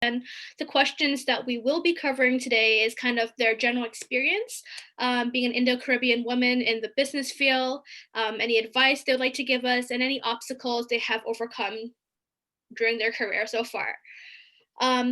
And the questions that we will be covering today is kind of their general experience being an Indo-Caribbean woman in the business field, any advice they would like to give us, and any obstacles they have overcome during their career so far.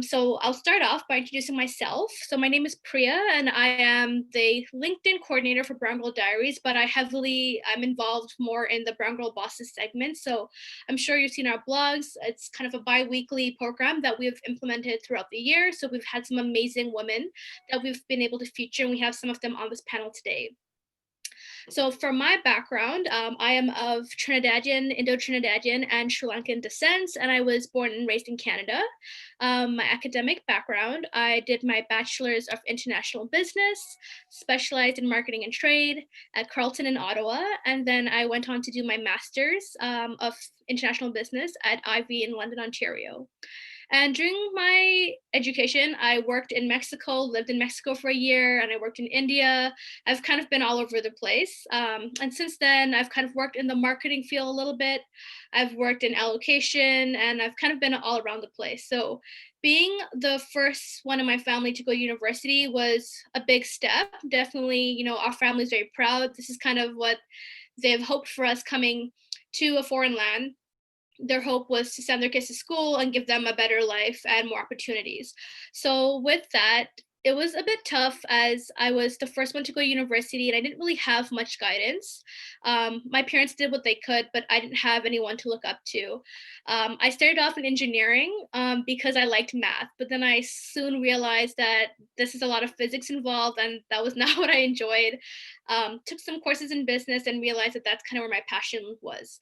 So I'll start off by introducing myself. So my name is Priya, and I am the LinkedIn coordinator for Brown Girl Diaries, but I'm involved more in the Brown Girl Bosses segment. So I'm sure you've seen our blogs. It's kind of a bi-weekly program that we've implemented throughout the year. So we've had some amazing women that we've been able to feature, and we have some of them on this panel today. So for my background, I am of Trinidadian, Indo-Trinidadian, and Sri Lankan descent, and I was born and raised in Canada. My academic background, I did my Bachelor's of International Business, specialized in marketing and trade at Carleton in Ottawa, and then I went on to do my Master's of International Business at Ivy in London, Ontario. And during my education, I worked in Mexico, lived in Mexico for a year, and I worked in India. I've kind of been all over the place. And since then, I've kind of worked in the marketing field a little bit. I've worked in allocation, and I've kind of been all around the place. So being the first one in my family to go to university was a big step. Definitely, our family is very proud. This is kind of what they've hoped for us coming to a foreign land. Their hope was to send their kids to school and give them a better life and more opportunities. So with that, it was a bit tough as I was the first one to go to university and I didn't really have much guidance. My parents did what they could, but I didn't have anyone to look up to. I started off in engineering because I liked math, but then I soon realized that this is a lot of physics involved and that was not what I enjoyed. Took some courses in business and realized that that's kind of where my passion was.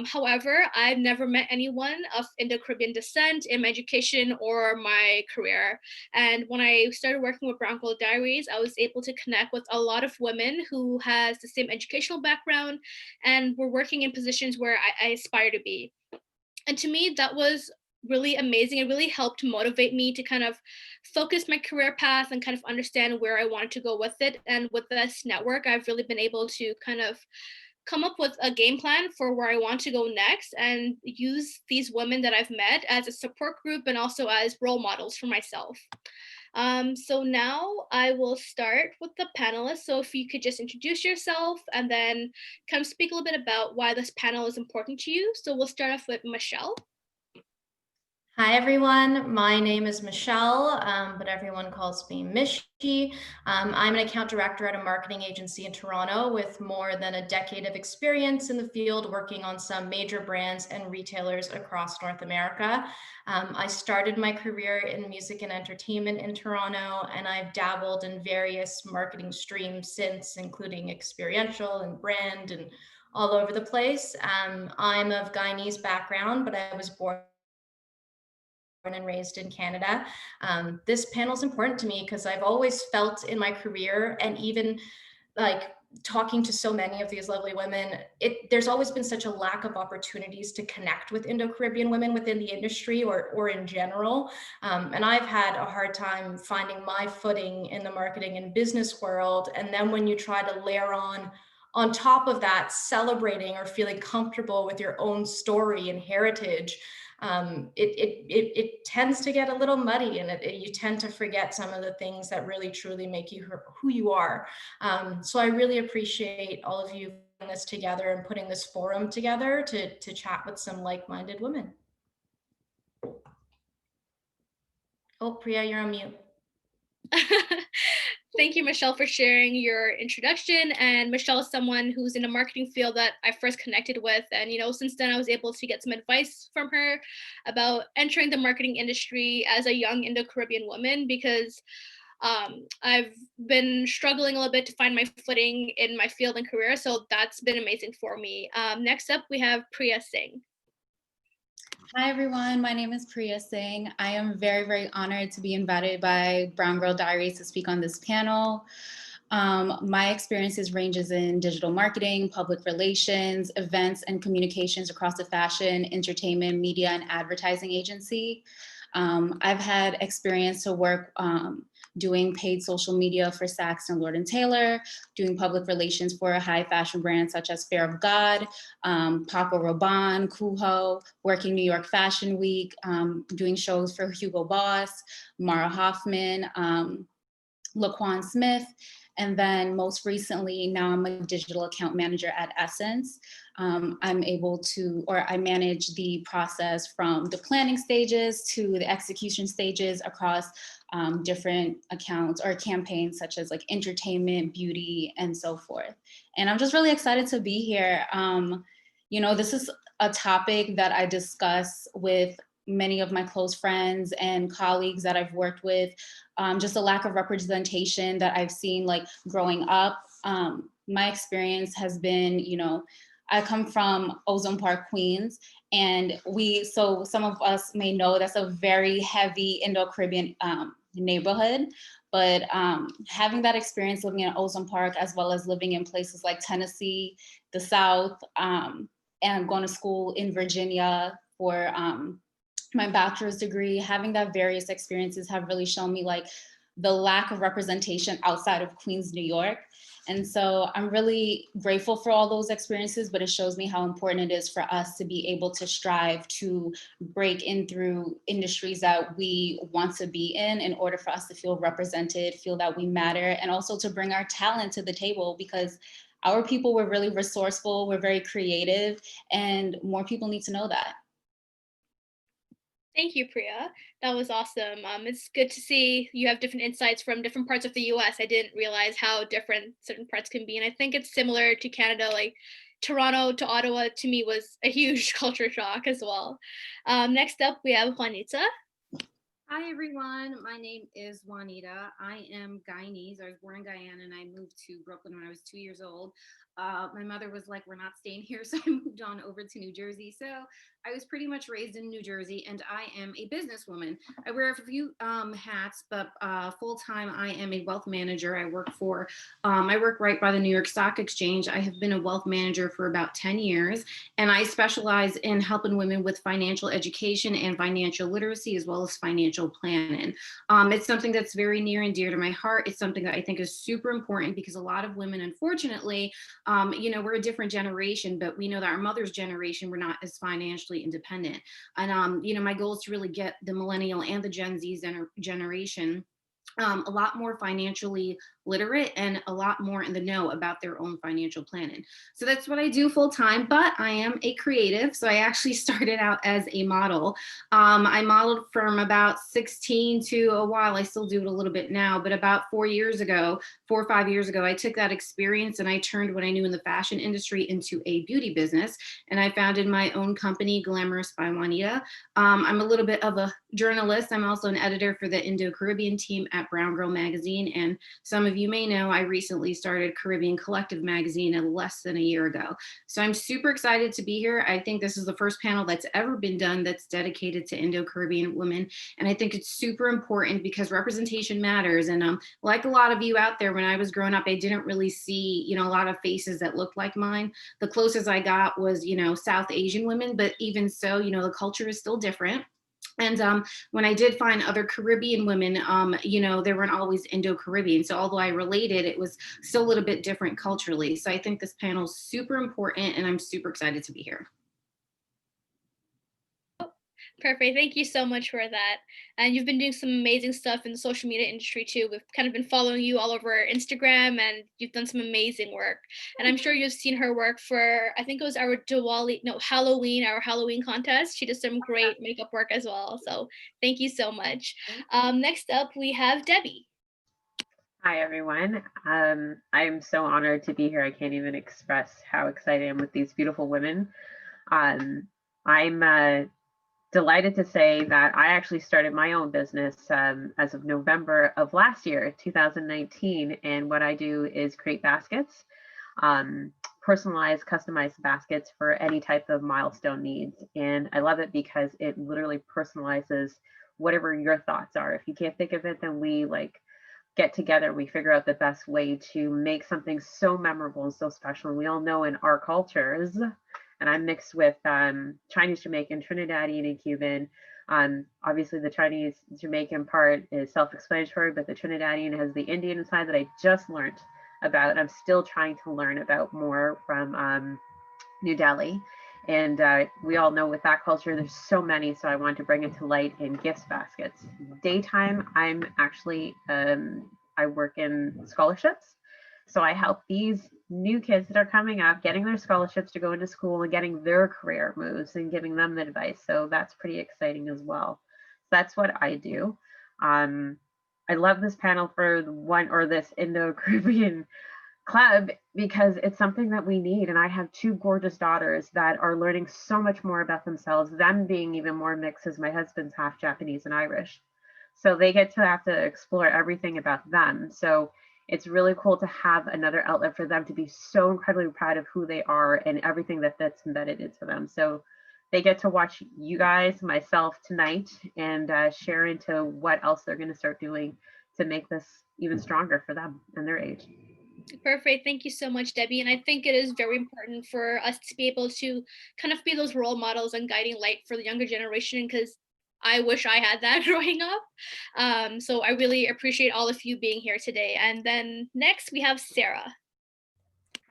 However, I've never met anyone of Indo-Caribbean descent in my education or my career. And when I started working with Brown Girl Diaries, I was able to connect with a lot of women who has the same educational background and were working in positions where I aspire to be. And to me, that was really amazing. It really helped motivate me to kind of focus my career path and kind of understand where I wanted to go with it. And with this network, I've really been able to kind of come up with a game plan for where I want to go next and use these women that I've met as a support group and also as role models for myself. So now I will start with the panelists. So if you could just introduce yourself and then kind of speak a little bit about why this panel is important to you. So we'll start off with Michelle. Hi, everyone. My name is Michelle, but everyone calls me Mishy. I'm an account director at a marketing agency in Toronto with more than a decade of experience in the field working on some major brands and retailers across North America. I started my career in music and entertainment in Toronto, and I've dabbled in various marketing streams since, including experiential and brand and all over the place. I'm of Guyanese background, but I was born and raised in Canada. This panel is important to me because I've always felt in my career, and even like talking to so many of these lovely women, there's always been such a lack of opportunities to connect with Indo-Caribbean women within the industry or in general. And I've had a hard time finding my footing in the marketing and business world. And then when you try to layer on top of that, celebrating or feeling comfortable with your own story and heritage, it tends to get a little muddy, and you tend to forget some of the things that really truly make you who you are. So I really appreciate all of you putting this together and putting this forum together to chat with some like-minded women. Oh, Priya, you're on mute. Thank you, Michelle, for sharing your introduction. And Michelle is someone who's in the marketing field that I first connected with. And, since then I was able to get some advice from her about entering the marketing industry as a young Indo-Caribbean woman, because I've been struggling a little bit to find my footing in my field and career. So that's been amazing for me. Next up, we have Priya Singh. Hi, everyone. My name is Priya Singh. I am very, very honored to be invited by Brown Girl Diaries to speak on this panel. My experiences ranges in digital marketing, public relations, events, and communications across the fashion, entertainment, media, and advertising agency. I've had experience to work doing paid social media for Saks and Lord & Taylor, doing public relations for a high fashion brand such as Fear of God, Paco Rabanne, Kuho, working New York Fashion Week, doing shows for Hugo Boss, Mara Hoffman, Laquan Smith, and then most recently, now I'm a digital account manager at Essence. I'm able to, or I manage the process from the planning stages to the execution stages across different accounts or campaigns such as like entertainment, beauty, and so forth. And I'm just really excited to be here. You know, this is a topic that I discuss with many of my close friends and colleagues that I've worked with, just a lack of representation that I've seen like growing up. My experience has been, you know, I come from Ozone Park, Queens, and so some of us may know that's a very heavy Indo-Caribbean neighborhood. But having that experience living in Ozone Park, as well as living in places like Tennessee, the South, and going to school in Virginia for my bachelor's degree, having that various experiences have really shown me like the lack of representation outside of Queens, New York. And so I'm really grateful for all those experiences, but it shows me how important it is for us to be able to strive to break in through industries that we want to be in order for us to feel represented, feel that we matter, and also to bring our talent to the table, because our people were really resourceful, we're very creative, and more people need to know that. Thank you, Priya. That was awesome. It's good to see you have different insights from different parts of the US. I didn't realize how different certain parts can be. And I think it's similar to Canada, like Toronto to Ottawa to me was a huge culture shock as well. Next up, we have Juanita. Hi everyone, my name is Juanita. I am Guyanese. I was born in Guyana and I moved to Brooklyn when I was 2 years old. My mother was like, we're not staying here, so I moved on over to New Jersey. So I was pretty much raised in New Jersey, and I am a businesswoman. I wear a few hats, but full-time I am a wealth manager. I work right by the New York Stock Exchange. I have been a wealth manager for about 10 years, and I specialize in helping women with financial education and financial literacy, as well as financial planning. It's something that's very near and dear to my heart. It's something that I think is super important because a lot of women, unfortunately, you know, we're a different generation, but we know that our mother's generation were not as financially independent. And, you know, my goal is to really get the millennial and the Gen Z generation a lot more financially literate and a lot more in the know about their own financial planning. So that's what I do full time, but I am a creative. So I actually started out as a model. I modeled from about 16 to a while. I still do it a little bit now, but about 4 or 5 years ago, I took that experience and I turned what I knew in the fashion industry into a beauty business. And I founded my own company, Glamorous by Juanita. I'm a little bit of a journalist. I'm also an editor for the Indo-Caribbean team at Brown Girl magazine. And some of you may know I recently started Caribbean Collective magazine less than a year ago. So I'm super excited to be here. I think this is the first panel that's ever been done that's dedicated to Indo-Caribbean women. And I think it's super important because representation matters. And like a lot of you out there, when I was growing up, I didn't really see, you know, a lot of faces that looked like mine. The closest I got was, you know, South Asian women, but even so, you know, the culture is still different. And when I did find other Caribbean women, you know, they weren't always Indo-Caribbean. So although I related, it was still a little bit different culturally. So I think this panel is super important and I'm super excited to be here. Perfect. Thank you so much for that. And you've been doing some amazing stuff in the social media industry too. We've kind of been following you all over Instagram and you've done some amazing work. And I'm sure you've seen her work for, I think it was our our Halloween contest. She did some great makeup work as well. So thank you so much. Next up, we have Debbie. Hi, everyone. I'm so honored to be here. I can't even express how excited I am with these beautiful women. I'm delighted to say that I actually started my own business as of November of last year, 2019. And what I do is create baskets, personalized, customized baskets for any type of milestone needs. And I love it because it literally personalizes whatever your thoughts are. If you can't think of it, then we get together, we figure out the best way to make something so memorable and so special. And we all know in our cultures, and I'm mixed with Chinese, Jamaican, Trinidadian, and Cuban, Obviously, the Chinese Jamaican part is self-explanatory, but the Trinidadian has the Indian side that I just learned about. I'm still trying to learn about more from New Delhi. And we all know with that culture, there's so many. So I want to bring it to light in gifts baskets. Daytime, I'm actually, I work in scholarships. So I help these new kids that are coming up, getting their scholarships to go into school and getting their career moves and giving them advice. So that's pretty exciting as well. So that's what I do. I love this panel for this Indo-Caribbean club because it's something that we need. And I have two gorgeous daughters that are learning so much more about themselves, them being even more mixed as my husband's half Japanese and Irish. So they get to have to explore everything about them. So it's really cool to have another outlet for them to be so incredibly proud of who they are and everything that's embedded into them. So they get to watch you guys, myself tonight, and share into what else they're going to start doing to make this even stronger for them and their age. Perfect. Thank you so much, Debbie. And I think it is very important for us to be able to kind of be those role models and guiding light for the younger generation, because I wish I had that growing up. So I really appreciate all of you being here today. And then next we have Sarah.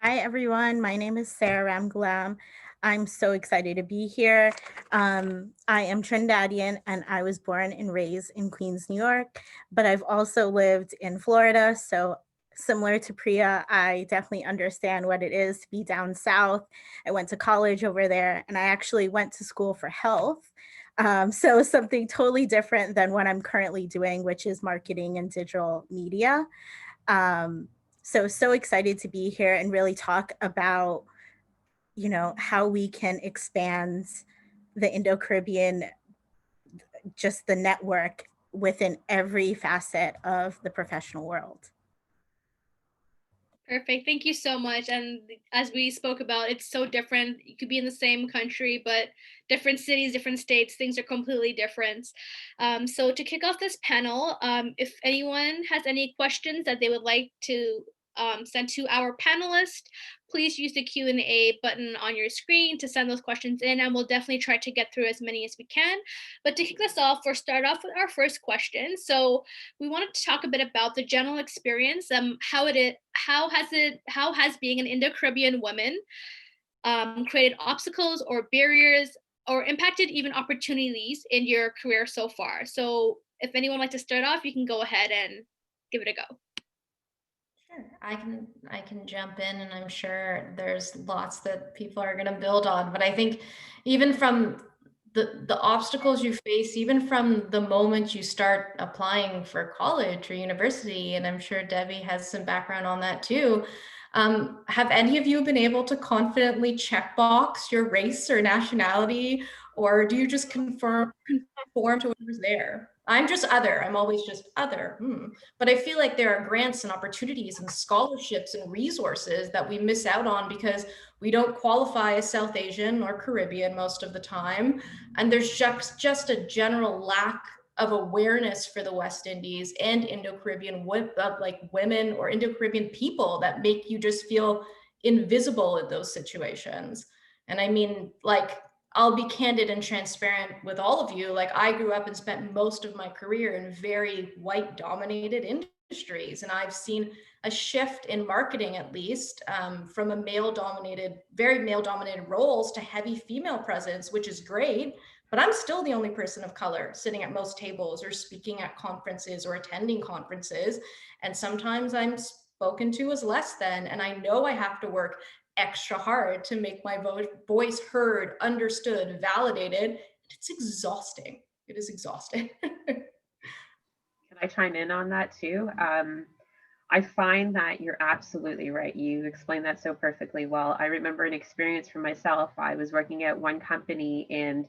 Hi, everyone. My name is Sarah Ramgulam. I'm so excited to be here. I am Trinidadian and I was born and raised in Queens, New York, but I've also lived in Florida. So similar to Priya, I definitely understand what it is to be down south. I went to college over there and I actually went to school for health. So something totally different than what I'm currently doing, which is marketing and digital media. So excited to be here and really talk about, how we can expand the Indo-Caribbean, just the network within every facet of the professional world. Perfect. Thank you so much. And as we spoke about, it's so different. You could be in the same country, but different cities, different states, things are completely different. So to kick off this panel, if anyone has any questions that they would like to send to our panelists, please use the Q&A button on your screen to send those questions in, and we'll definitely try to get through as many as we can. But to kick this off, we'll start off with our first question. So we wanted to talk a bit about the general experience, how has being an Indo-Caribbean woman created obstacles or barriers or impacted even opportunities in your career so far. So if anyone would like to start off, you can go ahead and give it a go. Sure, I can jump in, and I'm sure there's lots that people are going to build on. But I think even from the obstacles you face, even from the moment you start applying for college or university, and I'm sure Debbie has some background on that too. Have any of you been able to confidently checkbox your race or nationality, or do you just conform to whatever's there? I'm just other. I'm always just other. But I feel like there are grants and opportunities and scholarships and resources that we miss out on because we don't qualify as South Asian or Caribbean most of the time. And there's just a general lack of awareness for the West Indies and Indo-Caribbean women or Indo-Caribbean people that make you just feel invisible in those situations. And I mean, I'll be candid and transparent with all of you. Like, I grew up and spent most of my career in very white dominated industries. And I've seen a shift in marketing, at least, from a very male dominated roles to heavy female presence, which is great. But I'm still the only person of color sitting at most tables or speaking at conferences or attending conferences. And sometimes I'm spoken to as less than, and I know I have to work extra hard to make my voice heard, understood, validated. It's exhausting. It is exhausting. Can I chime in on that too? I find that you're absolutely right. You explained that so perfectly well. I remember an experience for myself. I was working at one company and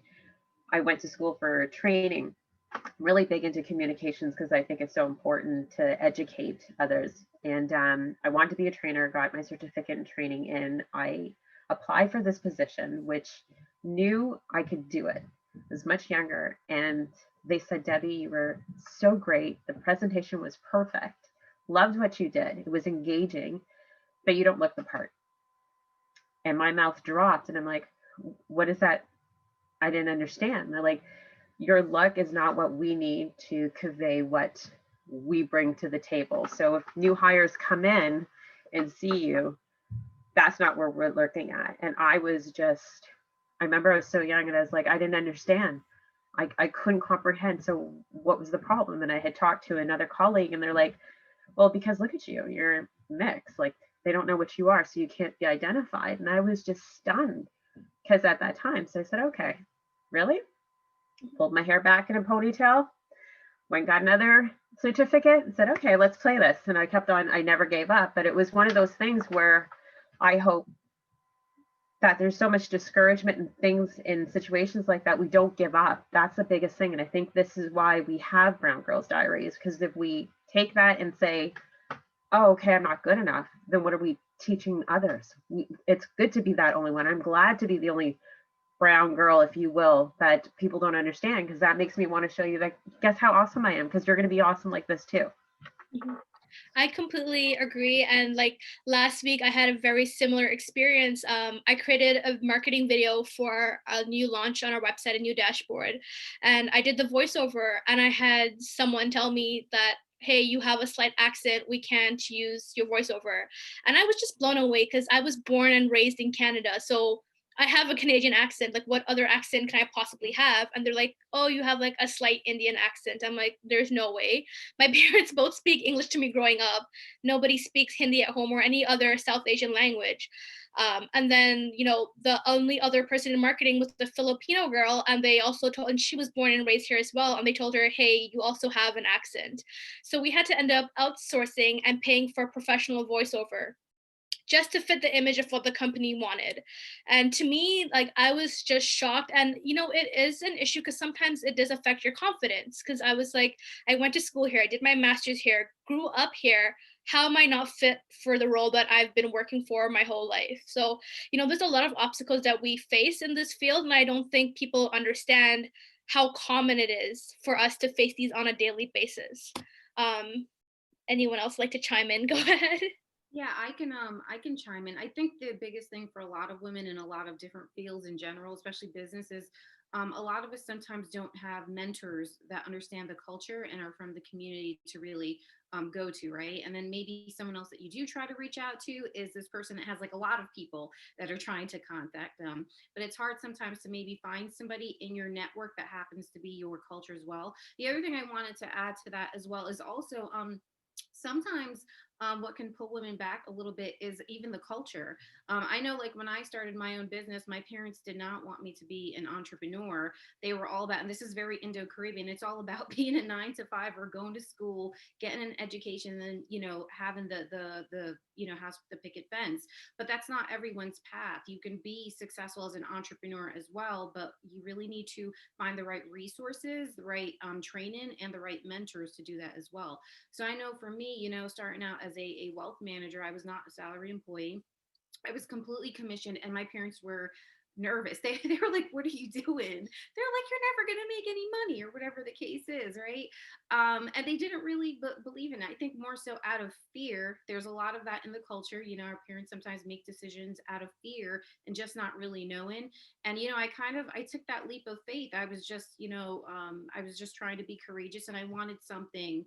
I went to school for training. I'm really big into communications because I think it's so important to educate others. And I wanted to be a trainer, got my certificate in training, and I applied for this position, which knew I could do it. I was much younger, and they said, Debbie, you were so great. The presentation was perfect. Loved what you did. It was engaging, but you don't look the part. And my mouth dropped, and I'm like, what is that? I didn't understand. They're like, your luck is not what we need to convey what we bring to the table. So if new hires come in and see you, that's not where we're looking at. And I remember I was so young and I was like, I didn't understand. I couldn't comprehend. So what was the problem? And I had talked to another colleague and they're like, well, because look at you, you're mixed. Like they don't know what you are, so you can't be identified. And I was just stunned because at that time, so I said, okay, really? Pulled my hair back in a ponytail, went and got another certificate and said, okay, let's play this. And I kept on, I never gave up. But it was one of those things where I hope that there's so much discouragement and things in situations like that, we don't give up. That's the biggest thing. And I think this is why we have Brown Girls Diaries, because if we take that and say, oh, okay, I'm not good enough, then what are we teaching others? It's good to be that only one. I'm glad to be the only brown girl, if you will, that people don't understand, because that makes me want to show you that, guess how awesome I am, because you're going to be awesome like this too. Mhm. I completely agree. And like last week, I had a very similar experience. I created a marketing video for a new launch on our website, a new dashboard. And I did the voiceover, and I had someone tell me that, hey, you have a slight accent. We can't use your voiceover. And I was just blown away because I was born and raised in Canada. So I have a Canadian accent. Like, what other accent can I possibly have? And they're like, oh, you have like a slight Indian accent. I'm like, there's no way. My parents both speak English to me growing up. Nobody speaks Hindi at home or any other South Asian language. And then, you know, the only other person in marketing was the Filipino girl, and they also told, and she was born and raised here as well. And they told her, hey, you also have an accent. So we had to end up outsourcing and paying for professional voiceover just to fit the image of what the company wanted. And to me, like, I was just shocked. And you know, it is an issue because sometimes it does affect your confidence, because I was like, I went to school here, I did my master's here, grew up here. How am I not fit for the role that I've been working for my whole life? So, you know, there's a lot of obstacles that we face in this field, and I don't think people understand how common it is for us to face these on a daily basis. um Anyone else like to chime in? Go ahead. Yeah, I can chime in. I think the biggest thing for a lot of women in a lot of different fields in general, especially businesses, a lot of us sometimes don't have mentors that understand the culture and are from the community to really go to, right? And then maybe someone else that you do try to reach out to is this person that has like a lot of people that are trying to contact them. But it's hard sometimes to maybe find somebody in your network that happens to be your culture as well. The other thing I wanted to add to that as well is also sometimes what can pull women back a little bit is even the culture. I know, like when I started my own business, my parents did not want me to be an entrepreneur. They were all about, and this is very Indo-Caribbean, it's all about being a 9 to 5 or going to school, getting an education, and then, you know, having the you know, house with the picket fence. But that's not everyone's path. You can be successful as an entrepreneur as well, but you really need to find the right resources, the right training, and the right mentors to do that as well. So I know for me, you know, starting out as a wealth manager, I was not a salary employee. I was completely commissioned, and my parents were nervous. They were like, what are you doing? They're like, you're never going to make any money, or whatever the case is, right? And they didn't really believe in it. I think more so out of fear. There's a lot of that in the culture. You know, our parents sometimes make decisions out of fear and just not really knowing. And, you know, I took that leap of faith. I was just, you know, I was just trying to be courageous, and I wanted something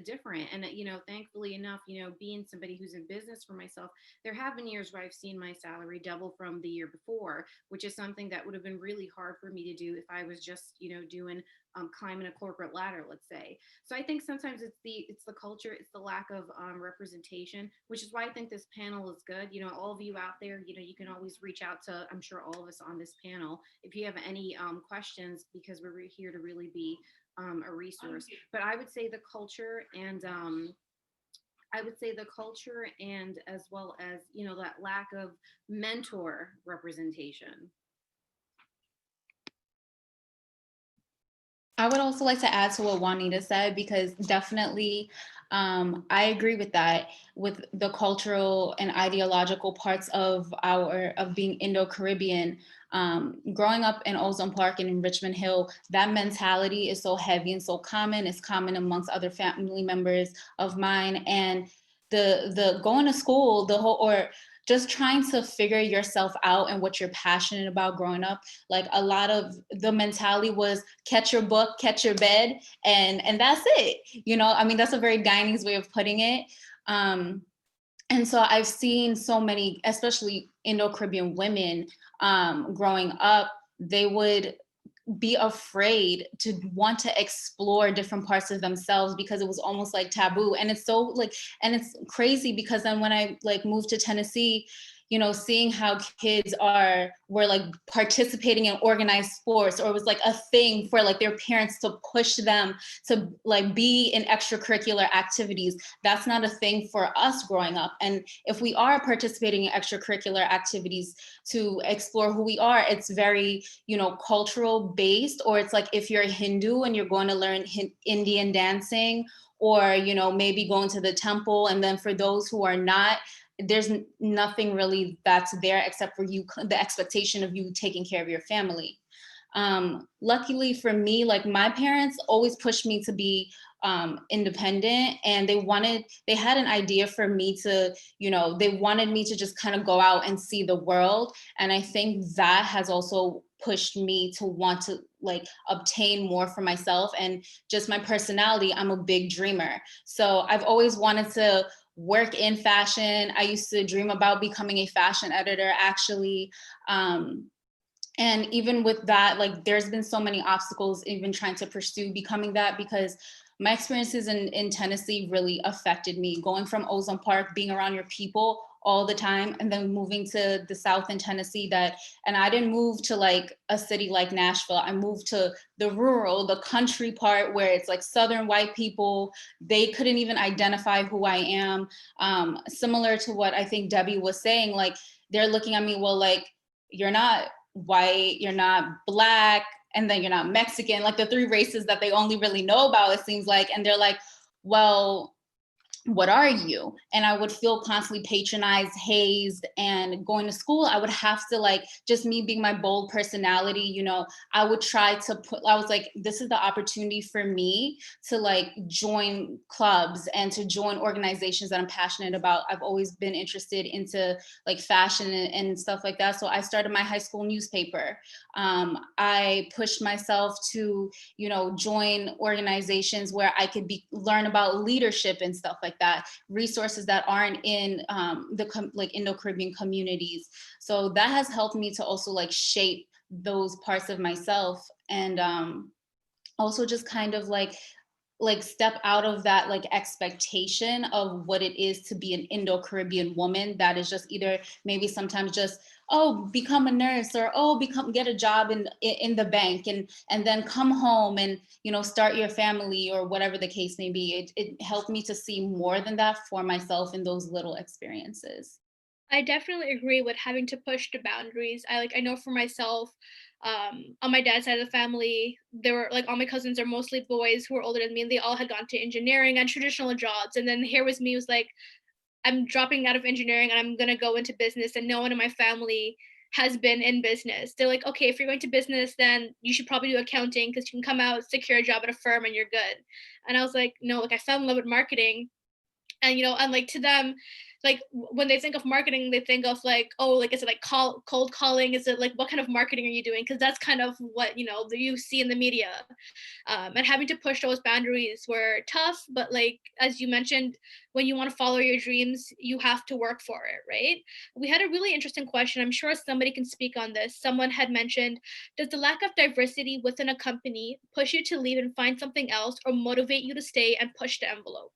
different. And, you know, thankfully enough, you know, being somebody who's in business for myself, there have been years where I've seen my salary double from the year before, which is something that would have been really hard for me to do if I was just, you know, doing climbing a corporate ladder, let's say. So I think sometimes it's the culture, it's the lack of representation, which is why I think this panel is good. You know, all of you out there, you know, you can always reach out to, I'm sure, all of us on this panel if you have any questions, because we're here to really be a resource. But I would say the culture, and as well as, you know, that lack of mentor representation. I would also like to add to what Juanita said, because definitely I agree with that, with the cultural and ideological parts of being Indo-Caribbean. Growing up in Ozone Park and in Richmond Hill, that mentality is so heavy and so common. It's common amongst other family members of mine. And the going to school, the whole, or just trying to figure yourself out and what you're passionate about growing up. Like a lot of the mentality was catch your book, catch your bed, and that's it. You know, I mean, that's a very Guyanese way of putting it. And so I've seen so many, especially Indo-Caribbean women growing up, they would be afraid to want to explore different parts of themselves because it was almost like taboo. And it's so like, and it's crazy because then when I like moved to Tennessee, you know, seeing how kids were like participating in organized sports, or it was like a thing for like their parents to push them to like be in extracurricular activities. That's not a thing for us growing up. And if we are participating in extracurricular activities to explore who we are, it's very, you know, cultural based, or it's like if you're a Hindu and you're going to learn Indian dancing, or, you know, maybe going to the temple. And then for those who are not, there's nothing really that's there except for you, the expectation of you taking care of your family. Luckily for me, like my parents always pushed me to be independent, and they had an idea for me to, you know, they wanted me to just kind of go out and see the world. And I think that has also pushed me to want to like obtain more for myself, and just my personality. I'm a big dreamer. So I've always wanted to work in fashion. I used to dream about becoming a fashion editor, actually. And even with that, like there's been so many obstacles even trying to pursue becoming that, because my experiences in Tennessee really affected me. Going from Ozone Park, being around your people all the time, and then moving to the South in Tennessee, and I didn't move to like a city like Nashville. I moved to the rural, the country part where it's like Southern white people. They couldn't even identify who I am. Similar to what I think Debbie was saying, like they're looking at me, well, like you're not white, you're not Black, and then you're not Mexican, like the three races that they only really know about, it seems like. And they're like, well, what are you? And I would feel constantly patronized, hazed. And going to school, I would have to like, just me being my bold personality, you know, I would try to I was like, this is the opportunity for me to like join clubs and to join organizations that I'm passionate about. I've always been interested into like fashion and stuff like that. So I started my high school newspaper. I pushed myself to, you know, join organizations where I could learn about leadership and stuff like that, resources that aren't in like Indo-Caribbean communities. So that has helped me to also like shape those parts of myself, and also just kind of like step out of that like expectation of what it is to be an Indo-Caribbean woman that is just either maybe sometimes just, oh, become a nurse, or oh, get a job in the bank, and then come home and, you know, start your family, or whatever the case may be. It helped me to see more than that for myself in those little experiences. I definitely agree with having to push the boundaries. I know for myself, on my dad's side of the family, there were like all my cousins are mostly boys who were older than me, and they all had gone to engineering and traditional jobs. And then here was me, was like, I'm dropping out of engineering and I'm gonna go into business, and no one in my family has been in business. They're like, okay, if you're going to business, then you should probably do accounting because you can come out, secure a job at a firm, and you're good. And I was like, no, like I fell in love with marketing. And you know, and like to them, like when they think of marketing, they think of like, oh, like is it like cold calling, is it like what kind of marketing are you doing, because that's kind of what, you know, you see in the media. And having to push those boundaries were tough, but like as you mentioned, when you want to follow your dreams, you have to work for it, right? We had a really interesting question, I'm sure somebody can speak on this. Someone had mentioned, does the lack of diversity within a company push you to leave and find something else, or motivate you to stay and push the envelope?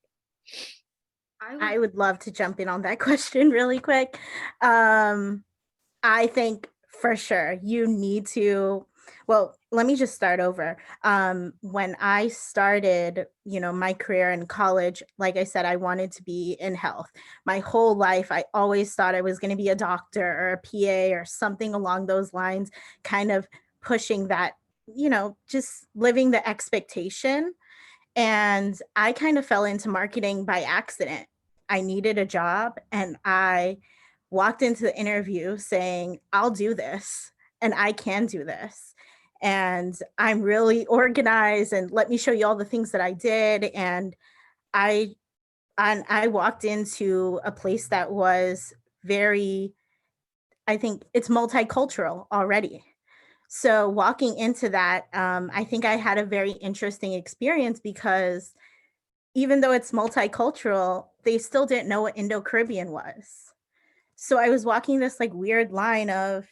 I would love to jump in on that question really quick. I think for sure you need to, well, let me just start over. When I started, you know, my career in college, like I said, I wanted to be in health. My whole life, I always thought I was going to be a doctor or a PA or something along those lines, kind of pushing that, you know, just living the expectation. And I kind of fell into marketing by accident. I needed a job and I walked into the interview saying, I'll do this and I can do this. And I'm really organized, and let me show you all the things that I did. And I walked into a place that was very, I think it's multicultural already. So walking into that, I think I had a very interesting experience because even though it's multicultural, they still didn't know what Indo-Caribbean was. So I was walking this like weird line of,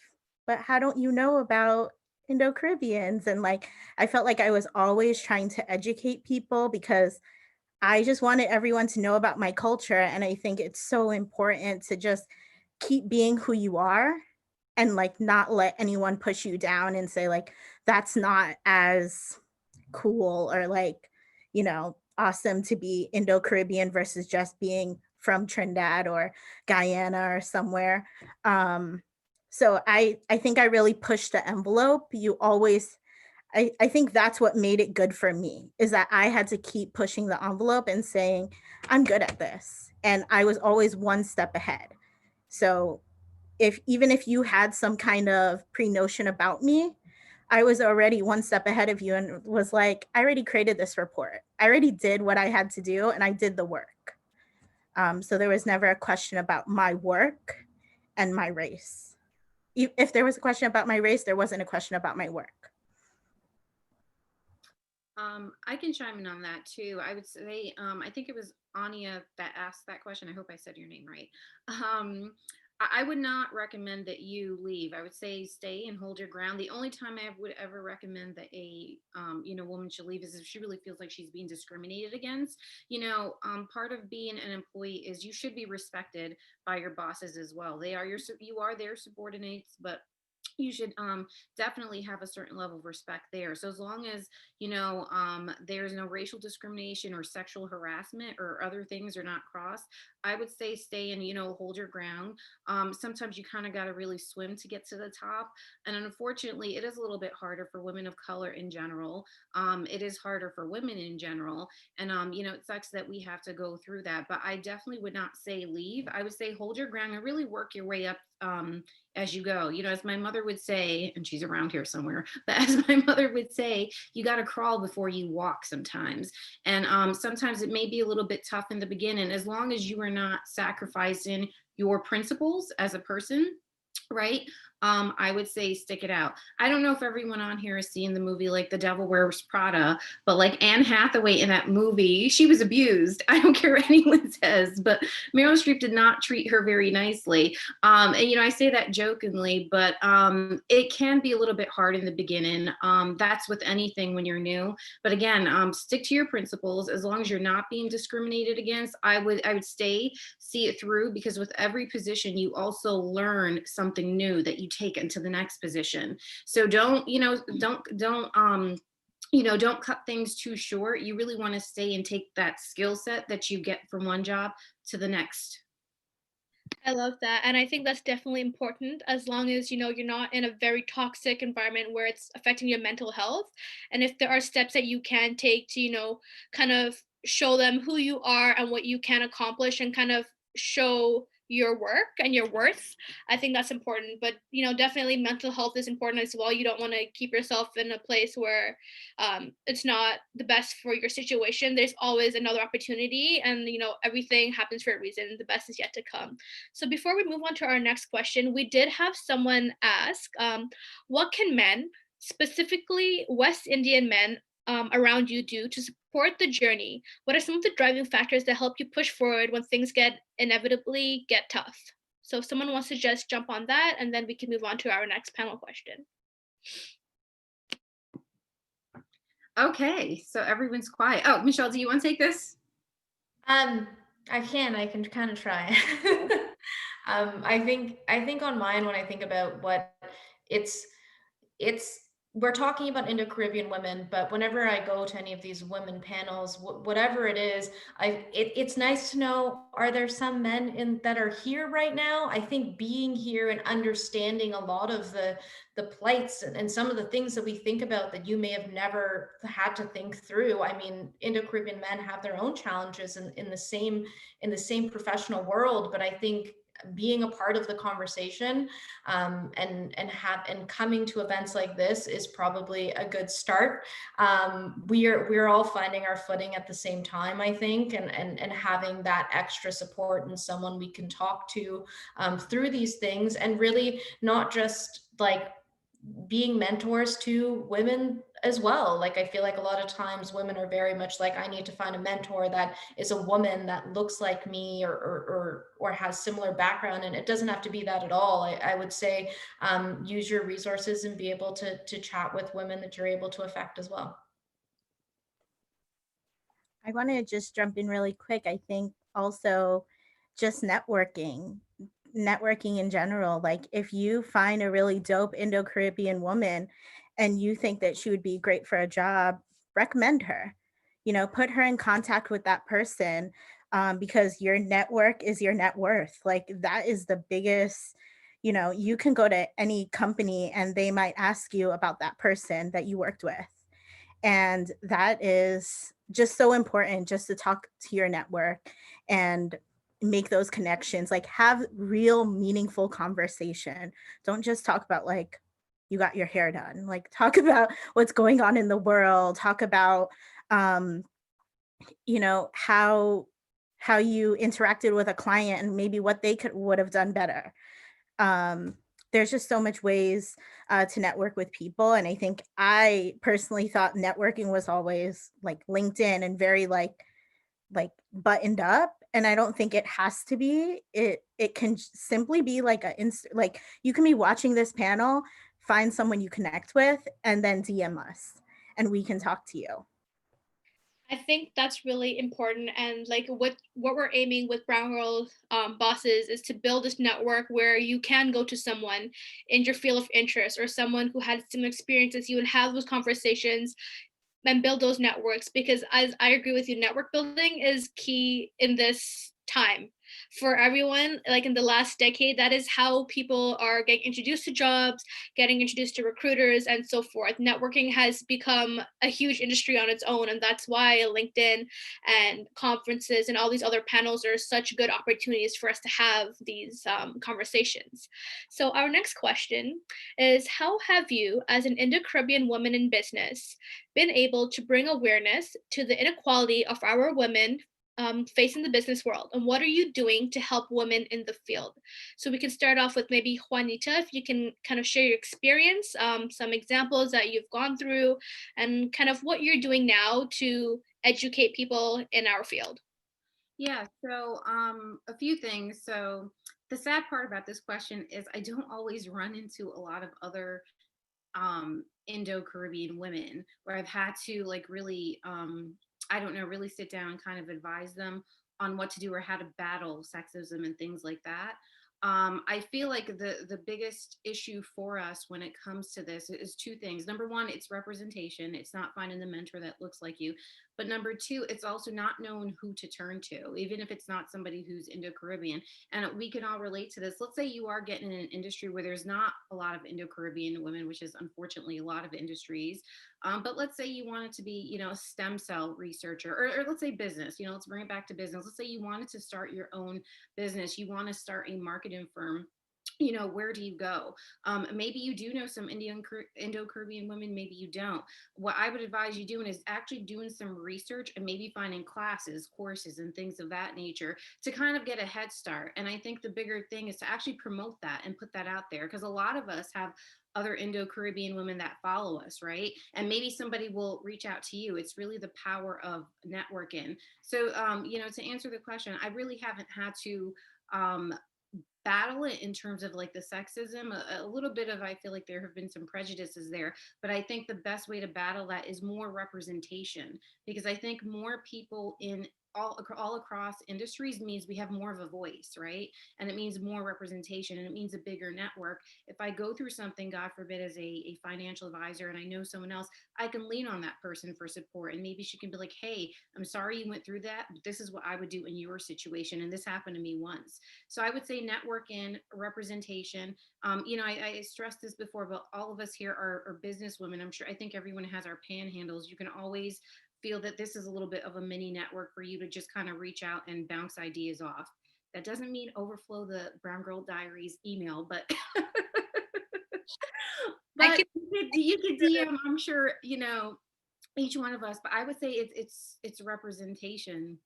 but how don't you know about Indo-Caribbeans? And like I felt like I was always trying to educate people because I just wanted everyone to know about my culture. And I think it's so important to just keep being who you are and like not let anyone push you down and say like that's not as cool or like, awesome to be Indo-Caribbean versus just being from Trinidad or Guyana or somewhere. So I think I really pushed the envelope. You always I think that's what made it good for me is that I had to keep pushing the envelope and saying, I'm good at this. And I was always one step ahead. So if you had some kind of pre-notion about me, I was already one step ahead of you and was like, I already created this report. I already did what I had to do and I did the work. So there was never a question about my work and my race. If there was a question about my race, there wasn't a question about my work. I can chime in on that too. I would say, I think it was Anya that asked that question. I hope I said your name right. I would not recommend that you leave. I would say stay and hold your ground. The only time I would ever recommend that a woman should leave is if she really feels like she's being discriminated against. Part of being an employee is you should be respected by your bosses as well. You are their subordinates, but you should definitely have a certain level of respect there. So as long as there's no racial discrimination or sexual harassment or other things are not crossed, I would say stay and hold your ground. Sometimes you kind of got to really swim to get to the top, and unfortunately it is a little bit harder for women of color in general. It is harder for women in general, and it sucks that we have to go through that, but I definitely would not say leave. I would say hold your ground and really work your way up as you go. As my mother would say, and she's around here somewhere, but as my mother would say, you got to crawl before you walk sometimes. And sometimes it may be a little bit tough in the beginning, as long as you are not sacrificing your principles as a person, right? I would say stick it out. I don't know if everyone on here has seen the movie like The Devil Wears Prada, but like Anne Hathaway in that movie, she was abused. I don't care what anyone says, but Meryl Streep did not treat her very nicely. And I say that jokingly, but it can be a little bit hard in the beginning. That's with anything when you're new. But again, stick to your principles. As long as you're not being discriminated against, I would stay, see it through, because with every position, you also learn something new that you take into the next position. So don't cut things too short. You really want to stay and take that skill set that you get from one job to the next. I love that. And I think that's definitely important as long as, you're not in a very toxic environment where it's affecting your mental health. And if there are steps that you can take to, kind of show them who you are and what you can accomplish and kind of show your work and your worth, I think that's important. But, definitely mental health is important as well. You don't want to keep yourself in a place where it's not the best for your situation. There's always another opportunity, and, everything happens for a reason. The best is yet to come. So before we move on to our next question, we did have someone ask, what can men, specifically West Indian men, around you do to support the journey? What are some of the driving factors that help you push forward when things inevitably get tough? So if someone wants to just jump on that, and then we can move on to our next panel question. Okay, so everyone's quiet. Oh, Michelle, do you want to take this? I can kind of try. I think on mine, when I think about what it's we're talking about Indo-Caribbean women, but whenever I go to any of these women panels, whatever it is, it's nice to know, are there some men that are here right now? I think being here and understanding a lot of the plights and some of the things that we think about that you may have never had to think through. I mean, Indo-Caribbean men have their own challenges in the same professional world, but I think being a part of the conversation, and coming to events like this is probably a good start. We're all finding our footing at the same time, I think, and having that extra support and someone we can talk to through these things, and really not just like being mentors to women as well. Like, I feel like a lot of times women are very much like, I need to find a mentor that is a woman that looks like me, or has similar background, and it doesn't have to be that at all. I would say use your resources and be able to chat with women that you're able to affect as well. I want to just jump in really quick. I think also just networking in general. Like, if you find a really dope Indo-Caribbean woman and you think that she would be great for a job, recommend her. Put her in contact with that person, because your network is your net worth. Like, that is the biggest. You can go to any company and they might ask you about that person that you worked with. And that is just so important, just to talk to your network and make those connections, like have real meaningful conversation. Don't just talk about like you got your hair done, like talk about what's going on in the world, talk about um how you interacted with a client and maybe what they would have done better. um, there's just so much ways to network with people, and I think I personally thought networking was always like LinkedIn and very like buttoned up, and I don't think it has to be. It can simply be like like you can be watching this panel, find someone you connect with, and then DM us and we can talk to you. I think that's really important, and like what we're aiming with Brown Girl Bosses is to build this network where you can go to someone in your field of interest or someone who had similar experiences you and have those conversations and build those networks, because as I agree with you, network building is key in this time for everyone. Like in the last decade, that is how people are getting introduced to jobs, getting introduced to recruiters, and so forth. Networking has become a huge industry on its own, and that's why LinkedIn and conferences and all these other panels are such good opportunities for us to have these conversations. So our next question is, how have you, as an Indo-Caribbean woman in business, been able to bring awareness to the inequality of our women facing the business world, and what are you doing to help women in the field? So we can start off with maybe Juanita, if you can kind of share your experience, some examples that you've gone through, and kind of what you're doing now to educate people in our field. Yeah, so a few things. So the sad part about this question is I don't always run into a lot of other Indo-Caribbean women where I've had to like really, I don't know, really sit down and kind of advise them on what to do or how to battle sexism and things like that. I feel like the biggest issue for us when it comes to this is two things. Number one, it's representation. It's not finding the mentor that looks like you. But number two, it's also not knowing who to turn to, even if it's not somebody who's Indo-Caribbean. And we can all relate to this. Let's say you are getting in an industry where there's not a lot of Indo-Caribbean women, which is unfortunately a lot of industries. But let's say you wanted to be, a stem cell researcher, or let's say business, let's bring it back to business. Let's say you wanted to start your own business. You want to start a marketing firm. Where do you go? Maybe you do know some Indo-Caribbean women, maybe you don't. What I would advise you doing is actually doing some research and maybe finding classes, courses, and things of that nature to kind of get a head start. And I think the bigger thing is to actually promote that and put that out there, because a lot of us have other Indo-Caribbean women that follow us, right? And maybe somebody will reach out to you. It's really the power of networking. So, to answer the question, I really haven't had to battle it in terms of like the sexism. A little bit of, I feel like there have been some prejudices there, but I think the best way to battle that is more representation, because I think more people in all across industries means we have more of a voice, right? And it means more representation, and it means a bigger network. If I go through something, God forbid, as a financial advisor, and I know someone else, I can lean on that person for support, and maybe she can be like, hey, I'm sorry you went through that, but this is what I would do in your situation, and this happened to me once. So I would say networking, representation. I stressed this before, but all of us here are business women. I think everyone has our panhandles. You can always feel that this is a little bit of a mini network for you to just kind of reach out and bounce ideas off. That doesn't mean overflow the Brown Girl Diaries email, but I you could DM, I'm sure, each one of us. But I would say it's representation.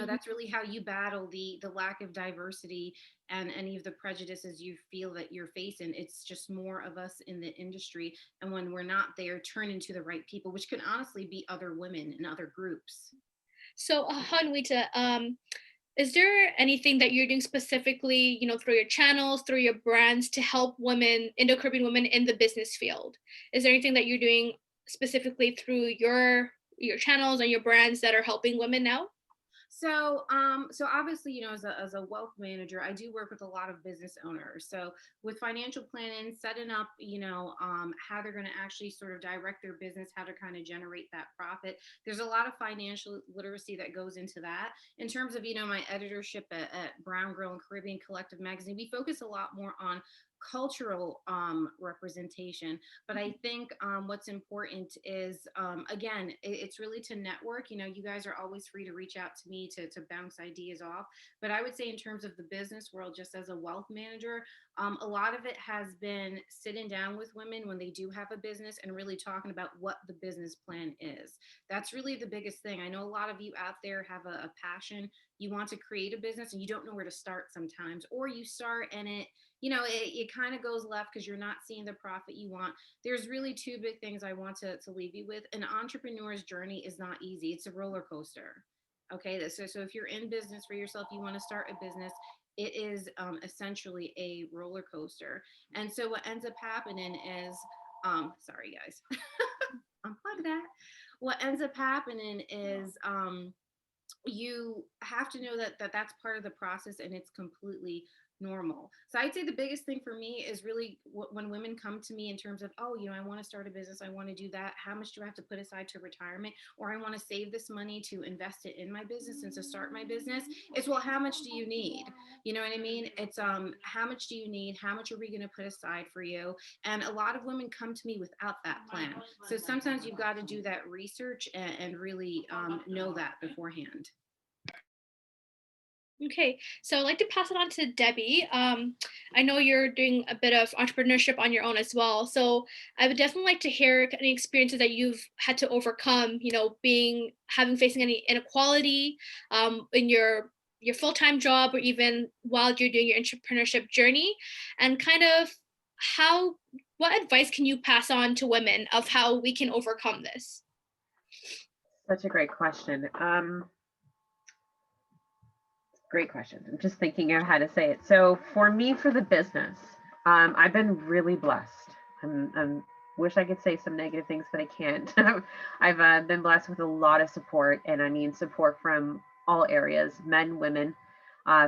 That's really how you battle the lack of diversity and any of the prejudices you feel that you're facing. It's just more of us in the industry, and when we're not there, turn into the right people, which can honestly be other women and other groups. So, Hanwita, is there anything that you're doing specifically, through your channels, through your brands to help women, Indo-Caribbean women in the business field? Is there anything that you're doing specifically through your channels and your brands that are helping women now? So obviously, as a wealth manager, I do work with a lot of business owners. So with financial planning, setting up, how they're going to actually sort of direct their business, how to kind of generate that profit. There's a lot of financial literacy that goes into that. In terms of, my editorship at Brown Girl and Caribbean Collective magazine, we focus a lot more on cultural representation. But I think what's important is, again, it's really to network. You guys are always free to reach out to me to bounce ideas off. But I would say in terms of the business world, just as a wealth manager, a lot of it has been sitting down with women when they do have a business and really talking about what the business plan is. That's really the biggest thing. I know a lot of you out there have a passion. You want to create a business and you don't know where to start sometimes, or you start and it kind of goes left because you're not seeing the profit you want. There's really two big things I want to leave you with. An entrepreneur's journey is not easy. It's a roller coaster. Okay. So if you're in business for yourself, you want to start a business, it is essentially a roller coaster. And so what ends up happening is, sorry guys, unplug that. What ends up happening is, you have to know that that's part of the process, and it's completely normal. So I'd say the biggest thing for me is really when women come to me in terms of, oh, I want to start a business, I want to do that, how much do I have to put aside to retirement, or I want to save this money to invest it in my business and to start my business. It's, well, how much do you need? You know what I mean? It's how much do you need, how much are we going to put aside for you? And a lot of women come to me without that plan. So sometimes you've got to do that research and really know that beforehand. Okay, so I'd like to pass it on to Debbie. I know you're doing a bit of entrepreneurship on your own as well. So I would definitely like to hear any experiences that you've had to overcome, facing any inequality in your full-time job, or even while you're doing your entrepreneurship journey, and kind of what advice can you pass on to women of how we can overcome this? Such a great question. Great question. I'm just thinking of how to say it. So for me, for the business, I've been really blessed. I'm wish I could say some negative things, but I can't. I've been blessed with a lot of support, and I mean support from all areas: men, women,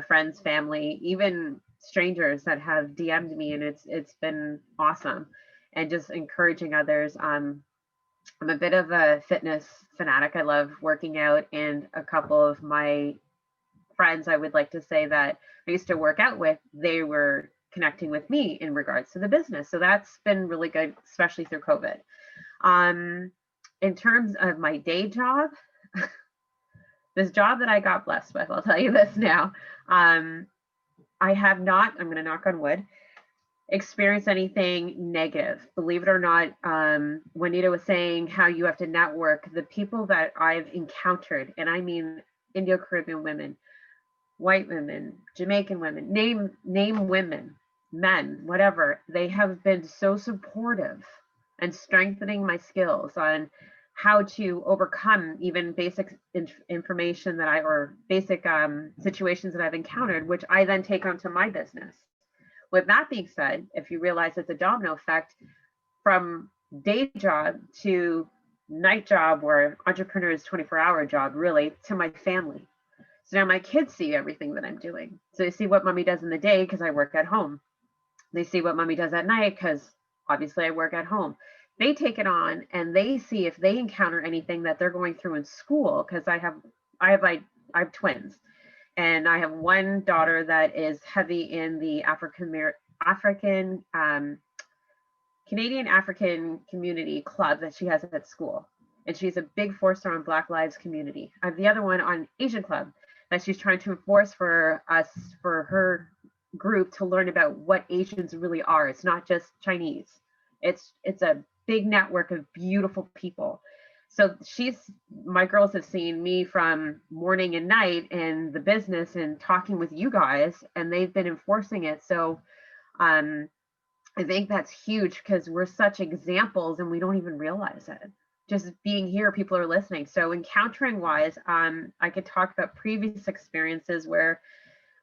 friends, family, even strangers that have DM'd me, and it's been awesome. And just encouraging others. I'm a bit of a fitness fanatic. I love working out, and a couple of my friends I would like to say that I used to work out with, they were connecting with me in regards to the business. So that's been really good, especially through COVID. In terms of my day job, this job that I got blessed with, I'll tell you this now. I have not, I'm going to knock on wood, experienced anything negative. Believe it or not, Juanita was saying how you have to network. The people that I've encountered, and I mean Indo-Caribbean women, white women, Jamaican women, name women, men, whatever, they have been so supportive and strengthening my skills on how to overcome even basic information or basic situations that I've encountered, which I then take onto my business. With that being said, if you realize it's a domino effect from day job to night job, or entrepreneur's 24-hour job, really, to my family. So now my kids see everything that I'm doing. So they see what mommy does in the day because I work at home. They see what mommy does at night because obviously I work at home. They take it on and they see if they encounter anything that they're going through in school, because I have twins, and I have one daughter that is heavy in the Canadian African community club that she has at school. And she's a big force on Black Lives community. I have the other one on Asian club. that she's trying to enforce for us, for her group to learn about what Asians really are. It's not just Chinese. It's a big network of beautiful people. So my girls have seen me from morning and night in the business and talking with you guys, and they've been enforcing it. So I think that's huge because we're such examples and we don't even realize it. Just being here, people are listening. So encountering wise, I could talk about previous experiences where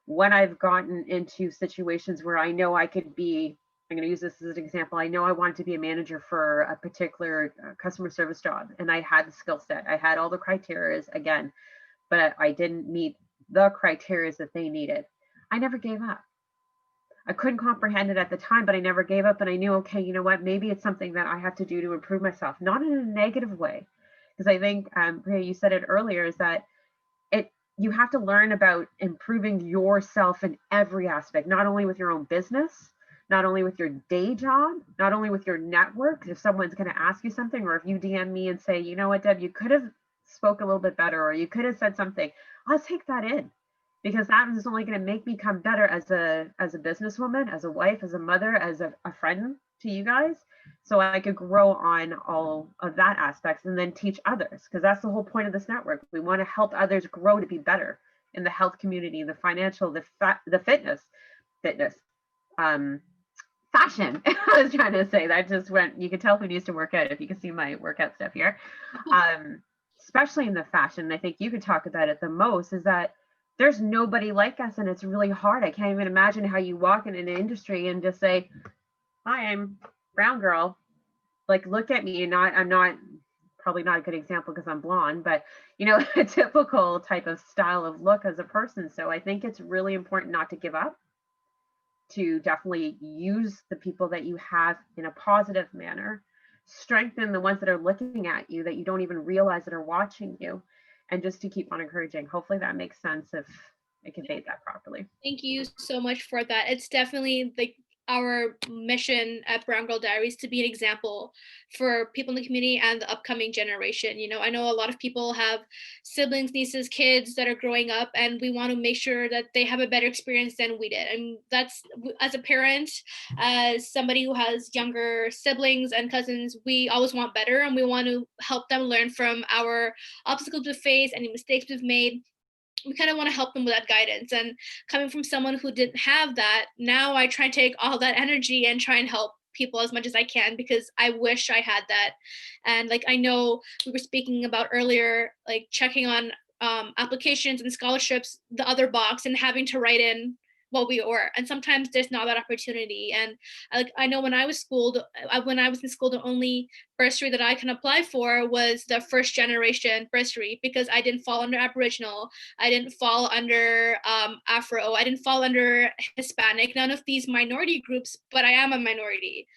when I've gotten into situations where I know I could be, I'm going to use this as an example. I know I wanted to be a manager for a particular customer service job, and I had the skill set. I had all the criteria again, but I didn't meet the criteria that they needed. I never gave up. I couldn't comprehend it at the time, but I never gave up. And I knew, okay, you know what? Maybe it's something that I have to do to improve myself, not in a negative way. Because I think, Priya, you said it earlier, is that you have to learn about improving yourself in every aspect, not only with your own business, not only with your day job, not only with your network. If someone's going to ask you something, or if you DM me and say, you know what, Deb, you could have spoke a little bit better, or you could have said something, I'll take that in, because that is only going to make me become better as a businesswoman, as a wife, as a mother, as a friend to you guys. So I could grow on all of that aspects and then teach others, because that's the whole point of this network. We want to help others grow to be better in the health community, the financial, the fitness, fashion. I was trying to say that just went, you can tell who needs to work out if you can see my workout stuff here. Especially in the fashion, I think you could talk about it the most, is that there's nobody like us, and it's really hard. I can't even imagine how you walk in an industry and just say, hi, I'm brown girl, like, look at me. And I'm not probably not a good example because I'm blonde, but you know, a typical type of style of look as a person. So I think it's really important not to give up, to definitely use the people that you have in a positive manner, strengthen the ones that are looking at you that you don't even realize that are watching you, and just to keep on encouraging. Hopefully that makes sense if I conveyed that properly. Thank you so much for that. It's definitely like our mission at Brown Girl Diaries to be an example for people in the community and the upcoming generation. You know, I know a lot of people have siblings, nieces, kids that are growing up, and we want to make sure that they have a better experience than we did. And that's, as a parent, as somebody who has younger siblings and cousins, we always want better, and we want to help them learn from our obstacles we face, any mistakes we've made. We kind of want to help them with that guidance. And coming from someone who didn't have that, now I try and take all that energy and try and help people as much as I can, because I wish I had that. And like, I know we were speaking about earlier, like checking on applications and scholarships, the other box, and having to write in what we were. And sometimes there's not that opportunity. And I know when I was in school, the only bursary that I can apply for was the first generation bursary, because I didn't fall under Aboriginal, I didn't fall under Afro, I didn't fall under Hispanic, none of these minority groups, but I am a minority.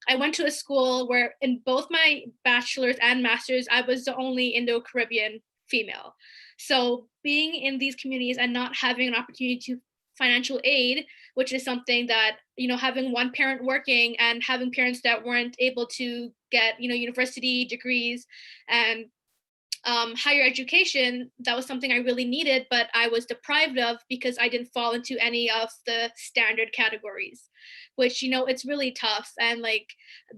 I went to a school where in both my bachelor's and master's, I was the only Indo-Caribbean female. So being in these communities and not having an opportunity to financial aid, which is something that, you know, having one parent working and having parents that weren't able to get, you know, university degrees and higher education, that was something I really needed, but I was deprived of because I didn't fall into any of the standard categories, which, you know, it's really tough. And like,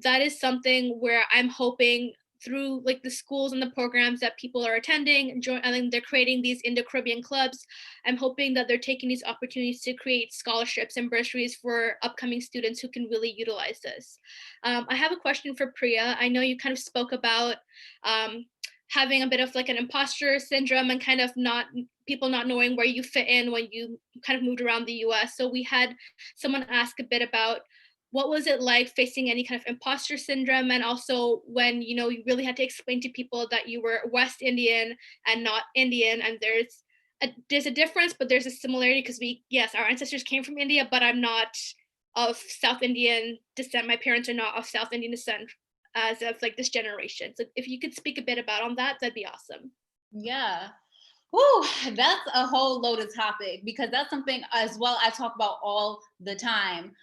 that is something where I'm hoping through like the schools and the programs that people are attending and then they're creating these Indo-Caribbean clubs. I'm hoping that they're taking these opportunities to create scholarships and bursaries for upcoming students who can really utilize this. I have a question for Priya. I know you kind of spoke about having a bit of like an imposter syndrome and kind of people not knowing where you fit in when you kind of moved around the US. So we had someone ask a bit about what was it like facing any kind of imposter syndrome, and also when, you know, you really had to explain to people that you were West Indian and not Indian, and there's a difference, but there's a similarity, because yes, our ancestors came from India, but I'm not of South Indian descent. My parents are not of South Indian descent as of like this generation. So if you could speak a bit about on that, that'd be awesome. Yeah. Woo, that's a whole loaded topic, because that's something as well I talk about all the time.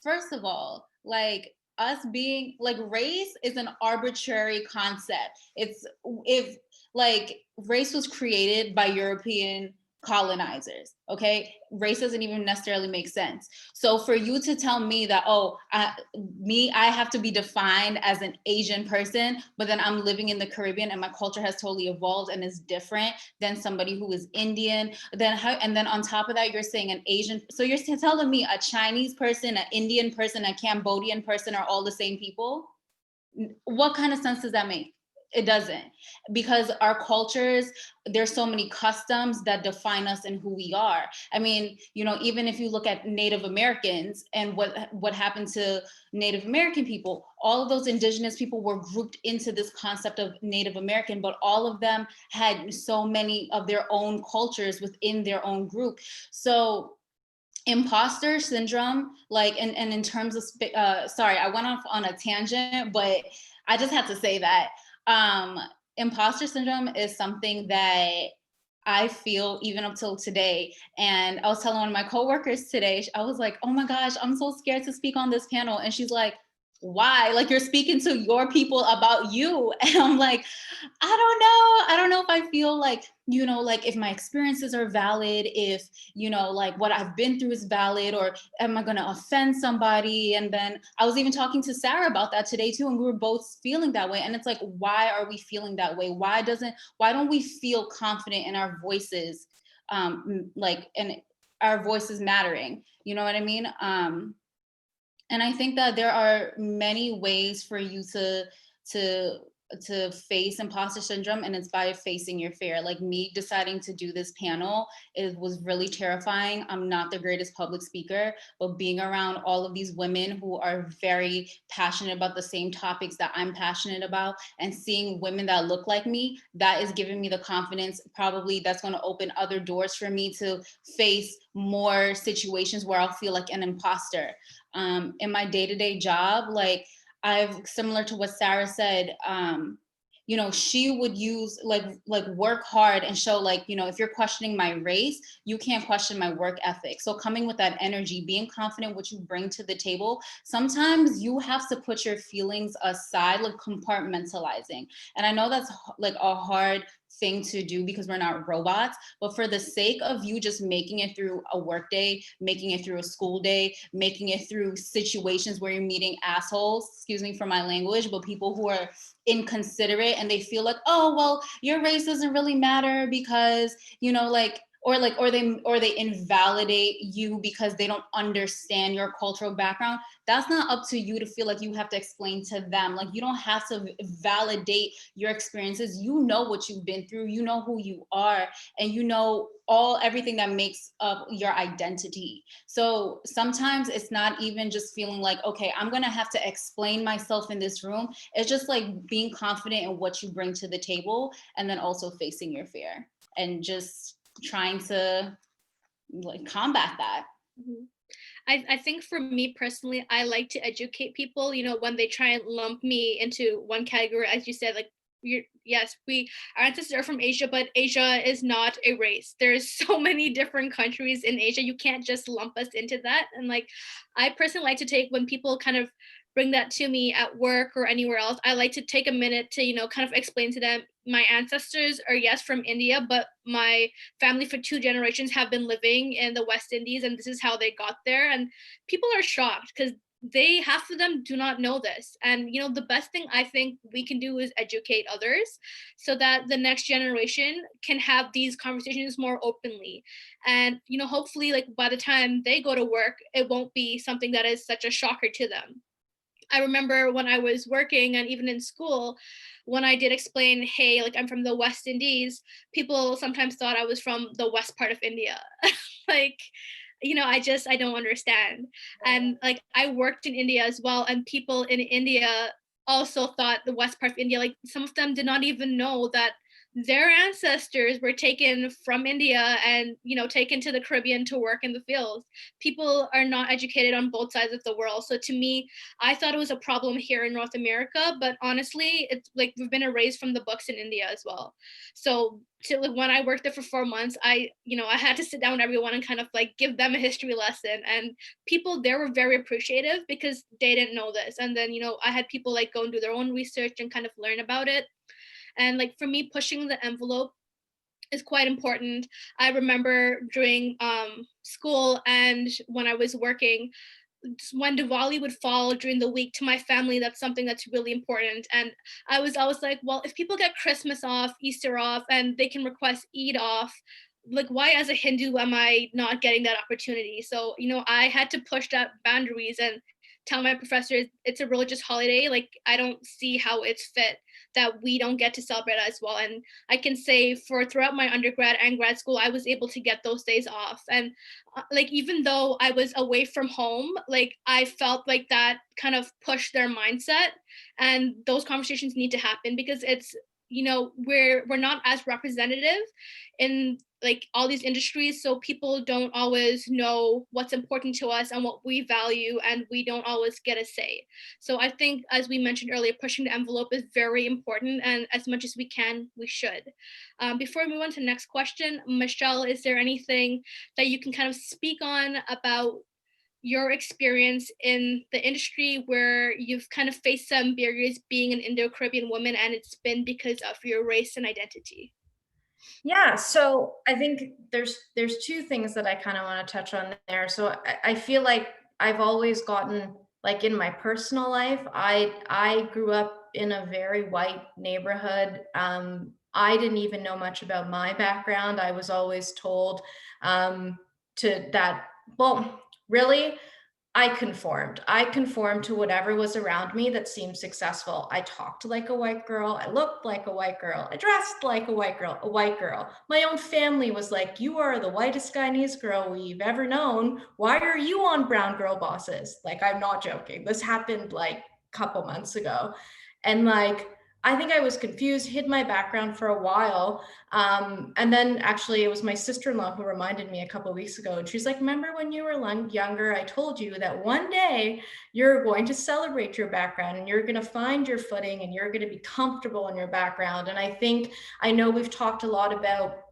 First of all, like us being like, race is an arbitrary concept. If like race was created by European colonizers. Okay, race doesn't even necessarily make sense. So for you to tell me that, oh, I have to be defined as an Asian person, but then I'm living in the Caribbean and my culture has totally evolved and is different than somebody who is Indian, then how, and then on top of that, you're saying an Asian, so you're telling me a Chinese person, an Indian person, a Cambodian person are all the same people? What kind of sense does that make? It doesn't, because our cultures, there's so many customs that define us and who we are. I mean, you know, even if you look at Native Americans and what happened to Native American people, all of those indigenous people were grouped into this concept of Native American, but all of them had so many of their own cultures within their own group. So imposter syndrome, like, and in terms of sorry, I went off on a tangent, but I just had to say that imposter syndrome is something that I feel even up till today. And I was telling one of my coworkers today, I was like, oh my gosh, I'm so scared to speak on this panel. And she's like, why? Like, you're speaking to your people about you. And I'm like, I don't know if I feel like, you know, like if my experiences are valid, if, you know, like what I've been through is valid, or am I going to offend somebody? And then I was even talking to Sarah about that today too. And we were both feeling that way. And it's like, why are we feeling that way? Why don't we feel confident in our voices? Like, and our voices mattering, you know what I mean? And I think that there are many ways for you to face imposter syndrome, and it's by facing your fear. Like me deciding to do this panel, it was really terrifying. I'm not the greatest public speaker, but being around all of these women who are very passionate about the same topics that I'm passionate about, and seeing women that look like me, that is giving me the confidence. Probably that's going to open other doors for me to face more situations where I'll feel like an imposter. In my day-to-day job, like I've, similar to what Sarah said, you know, she would use like work hard and show, like, you know, if you're questioning my race, you can't question my work ethic. So coming with that energy, being confident what you bring to the table, sometimes you have to put your feelings aside, like compartmentalizing. And I know that's like a hard thing to do because we're not robots, but for the sake of you just making it through a work day, making it through a school day, making it through situations where you're meeting assholes, excuse me for my language, but people who are inconsiderate and they feel like, oh, well, your race doesn't really matter because, you know, like, or they invalidate you because they don't understand your cultural background. That's not up to you to feel like you have to explain to them. Like, you don't have to validate your experiences. You know what you've been through, you know who you are, and you know everything that makes up your identity. So sometimes it's not even just feeling like, okay, I'm gonna have to explain myself in this room. It's just like being confident in what you bring to the table, and then also facing your fear and just trying to like combat that. Mm-hmm. I think for me personally, I like to educate people, you know, when they try and lump me into one category, as you said, like, yes, our ancestors are from Asia, but Asia is not a race. There's so many different countries in Asia. You can't just lump us into that. And like, I personally like to take, when people kind of bring that to me at work or anywhere else, I like to take a minute to, you know, kind of explain to them, my ancestors are, yes, from India, but my family for 2 generations have been living in the West Indies, and this is how they got there. And people are shocked because half of them do not know this. And, you know, the best thing I think we can do is educate others so that the next generation can have these conversations more openly. And, you know, hopefully, like, by the time they go to work, it won't be something that is such a shocker to them. I remember when I was working and even in school, when I did explain, hey, like, I'm from the West Indies, people sometimes thought I was from the west part of India. Like, you know, I don't understand. And like, I worked in India as well, and people in India also thought the west part of India, like, some of them did not even know that their ancestors were taken from India and, you know, taken to the Caribbean to work in the fields. People are not educated on both sides of the world. So to me, I thought it was a problem here in North America, but honestly, it's like we've been erased from the books in India as well. So like, when I worked there for 4 months, I had to sit down with everyone and kind of like give them a history lesson. And people there were very appreciative because they didn't know this. And then, you know, I had people like go and do their own research and kind of learn about it. And like, for me, pushing the envelope is quite important. I remember during school and when I was working, when Diwali would fall during the week, to my family, that's something that's really important. And I was always like, well, if people get Christmas off, Easter off, and they can request Eid off, like why as a Hindu am I not getting that opportunity? So, I had to push that boundaries and tell my professors it's a religious holiday. Like I don't see how it's fit that we don't get to celebrate as well. And I can say for throughout my undergrad and grad school, I was able to get those days off. And like even though I was away from home, like I felt like that kind of pushed their mindset, and those conversations need to happen because it's we're not as representative in like all these industries, so people don't always know what's important to us and what we value, and we don't always get a say. So I think, as we mentioned earlier, pushing the envelope is very important, and as much as we can, we should. Before we move on to the next question, Michelle, is there anything that you can kind of speak on about your experience in the industry where you've kind of faced some barriers being an Indo-Caribbean woman, and it's been because of your race and identity? Yeah, so I think there's two things that I kind of want to touch on there. So I feel like I've always gotten, like in my personal life, I grew up in a very white neighborhood. I didn't even know much about my background. I was always told to that, well, really, I conformed. I conformed to whatever was around me that seemed successful. I talked like a white girl. I looked like a white girl. I dressed like a white girl, a white girl. My own family was like, you are the whitest Guyanese girl we've ever known. Why are you on Brown Girl Bosses? Like, I'm not joking. This happened like a couple months ago. And like, I think I was confused, hid my background for a while. And then actually it was my sister-in-law who reminded me a couple of weeks ago. And she's like, remember when you were younger, I told you that one day you're going to celebrate your background and you're going to find your footing and you're going to be comfortable in your background. And I know we've talked a lot about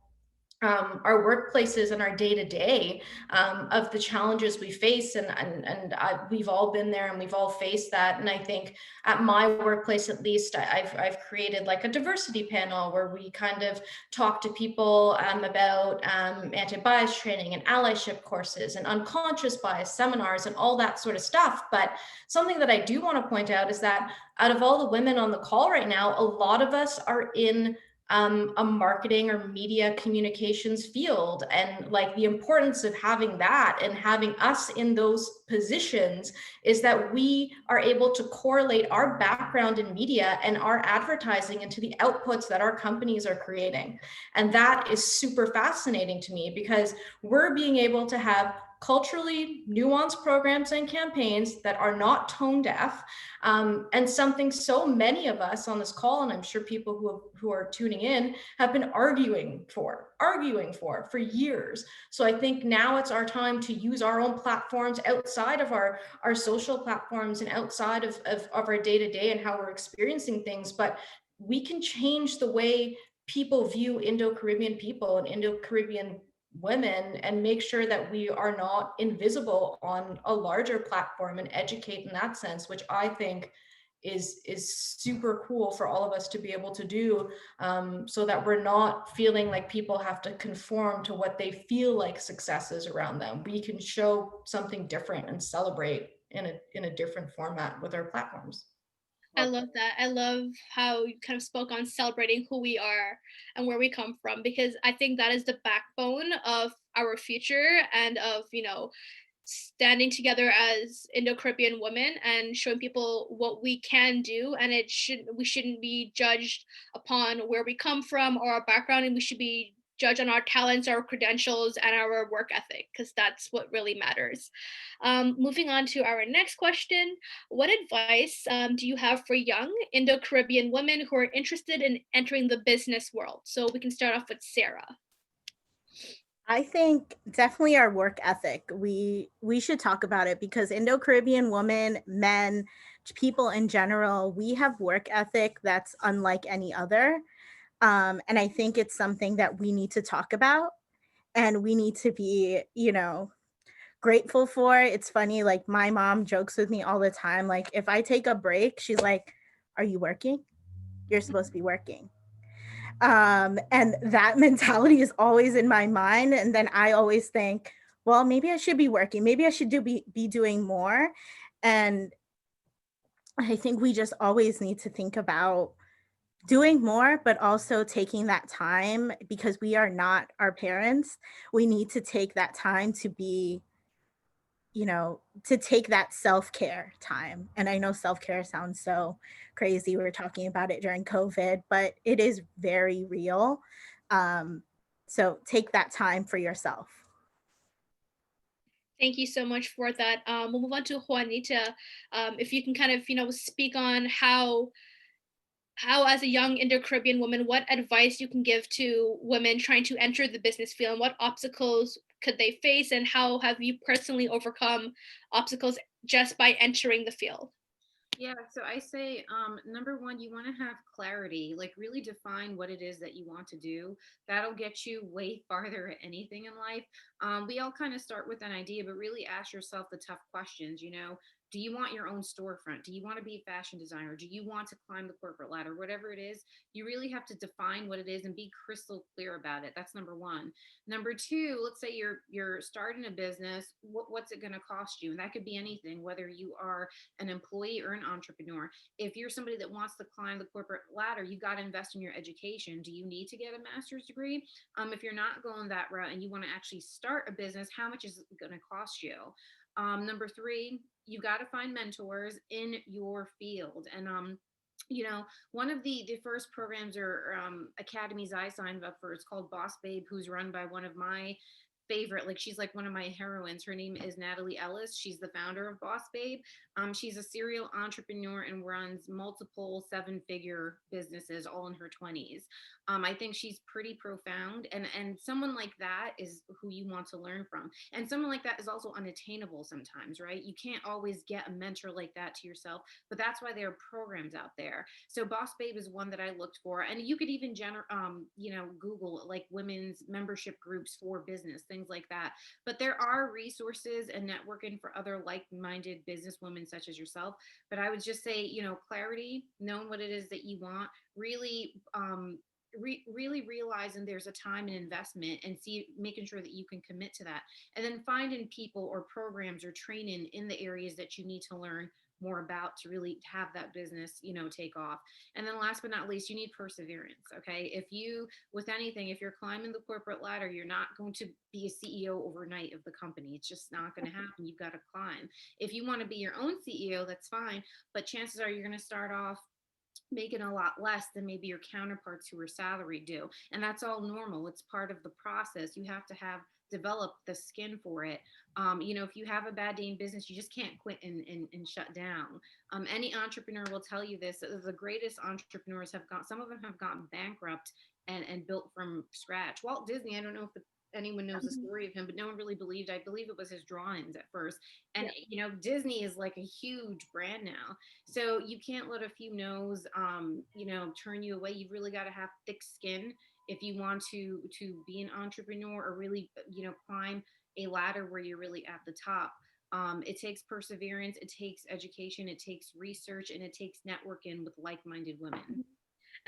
our workplaces and our day-to-day of the challenges we face, and we've all been there and we've all faced that. And I think at my workplace, at least, I've created like a diversity panel where we kind of talk to people about anti-bias training and allyship courses and unconscious bias seminars and all that sort of stuff. But something that I do want to point out is that out of all the women on the call right now, a lot of us are in a marketing or media communications field. And like the importance of having that and having us in those positions is that we are able to correlate our background in media and our advertising into the outputs that our companies are creating. And that is super fascinating to me because we're being able to have culturally nuanced programs and campaigns that are not tone deaf, and something so many of us on this call, and I'm sure people who are tuning in, have been arguing for years. So I think now it's our time to use our own platforms outside of our social platforms and outside of our day-to-day and how we're experiencing things. But we can change the way people view Indo-Caribbean people and Indo-Caribbean women and make sure that we are not invisible on a larger platform and educate in that sense, which I think is super cool for all of us to be able to do, so that we're not feeling like people have to conform to what they feel like success is around them. We can show something different and celebrate in a different format with our platforms. I love that. I love how you kind of spoke on celebrating who we are and where we come from, because I think that is the backbone of our future and of, standing together as Indo-Caribbean women and showing people what we can do. And we shouldn't be judged upon where we come from or our background, and we should be judged on our talents, our credentials, and our work ethic, because that's what really matters. Moving on to our next question, what advice do you have for young Indo-Caribbean women who are interested in entering the business world? So we can start off with Sarah. I think definitely our work ethic. We should talk about it because Indo-Caribbean women, men, people in general, we have work ethic that's unlike any other. And I think it's something that we need to talk about and we need to be, grateful for. It's funny, like my mom jokes with me all the time. Like if I take a break, she's like, "Are you working? You're supposed to be working." And that mentality is always in my mind. And then I always think, well, maybe I should be working. Maybe I should be doing more. And I think we just always need to think about doing more, but also taking that time because we are not our parents. We need to take that time to be, to take that self-care time. And I know self-care sounds so crazy. We were talking about it during COVID, but it is very real. So take that time for yourself. Thank you so much for that. We'll move on to Juanita. If you can kind of, speak on how as a young Indo-Caribbean woman, what advice you can give to women trying to enter the business field, and what obstacles could they face, and how have you personally overcome obstacles just by entering the field? Yeah, so I say, number one, you want to have clarity, like really define what it is that you want to do. That'll get you way farther at anything in life. We all kind of start with an idea, but really ask yourself the tough questions. Do you want your own storefront? Do you want to be a fashion designer? Do you want to climb the corporate ladder? Whatever it is, you really have to define what it is and be crystal clear about it. That's number one. Number two, let's say you're starting a business. What's it going to cost you? And that could be anything, whether you are an employee or an entrepreneur. If you're somebody that wants to climb the corporate ladder, you got to invest in your education. Do you need to get a master's degree? If you're not going that route and you want to actually start a business, how much is it going to cost you? Number three, you got to find mentors in your field. And one of the first programs or academies I signed up for is called Boss Babe, who's run by one of my favorite, like she's like one of my heroines. Her name is Natalie Ellis. She's the founder of Boss Babe. She's a serial entrepreneur and runs multiple 7-figure businesses all in her 20s. I think she's pretty profound, and someone like that is who you want to learn from. And someone like that is also unattainable sometimes, right? You can't always get a mentor like that to yourself, but that's why there are programs out there. So Boss Babe is one that I looked for, and you could even Google like women's membership groups for business, things like that. But there are resources and networking for other like-minded businesswomen such as yourself. But I would just say, clarity, knowing what it is that you want, really really realizing there's a time and investment, and making sure that you can commit to that, and then finding people or programs or training in the areas that you need to learn more about to really have that business take off. And then last but not least, you need perseverance. Okay, with anything, if you're climbing the corporate ladder, you're not going to be a CEO overnight of the company. It's just not going to happen. You've got to climb. If you want to be your own CEO, that's fine, but chances are you're going to start off making a lot less than maybe your counterparts who are salaried do. And that's all normal. It's part of the process. You have to develop the skin for it. If you have a bad day in business, you just can't quit and shut down. Any entrepreneur will tell you this. The greatest entrepreneurs some of them have gotten bankrupt and built from scratch. Walt Disney, I don't know if anyone knows the story of him, but no one really believed. I believe it was his drawings at first. And Disney is like a huge brand now. So you can't let a few no's turn you away. You've really got to have thick skin if you want to be an entrepreneur or really climb a ladder where you're really at the top. It takes perseverance, it takes education, it takes research, and it takes networking with like-minded women.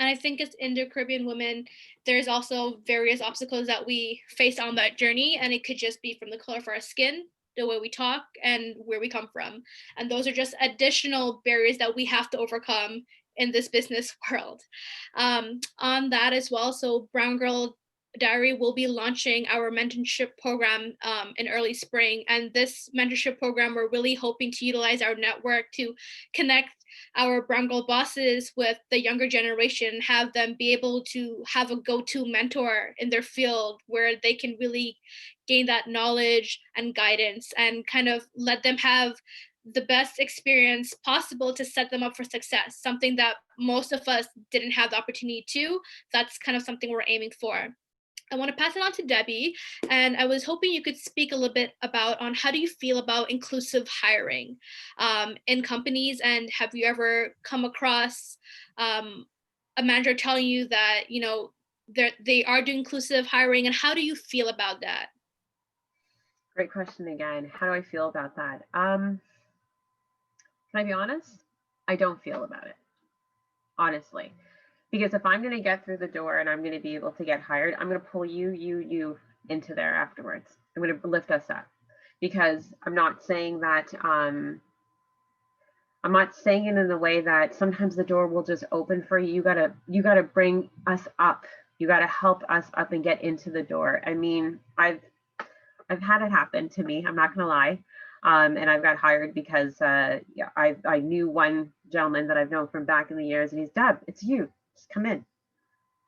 And I think as Indo-Caribbean women, there's also various obstacles that we face on that journey. And it could just be from the color of our skin, the way we talk, and where we come from. And those are just additional barriers that we have to overcome in this business world. On that as well, so Brown Girl Diary will be launching our mentorship program in early spring. And this mentorship program, we're really hoping to utilize our network to connect our brown girl bosses with the younger generation, have them be able to have a go-to mentor in their field where they can really gain that knowledge and guidance, and kind of let them have the best experience possible to set them up for success, something that most of us didn't have the opportunity to. That's kind of something we're aiming for. I want to pass it on to Debbie, and I was hoping you could speak a little bit about on how do you feel about inclusive hiring in companies, and have you ever come across a manager telling you that they are doing inclusive hiring, and how do you feel about that? Great question again. How do I feel about that? Can I be honest? I don't feel about it, honestly. Because if I'm going to get through the door and I'm going to be able to get hired, I'm going to pull you into there afterwards. I'm going to lift us up, because I'm not saying that, I'm not saying it in the way that sometimes the door will just open for you. You gotta bring us up. You gotta help us up and get into the door. I mean, I've had it happen to me. I'm not gonna lie. And I've got hired because yeah, I knew one gentleman that I've known from back in the years, and he's, Deb, it's you. Just come in.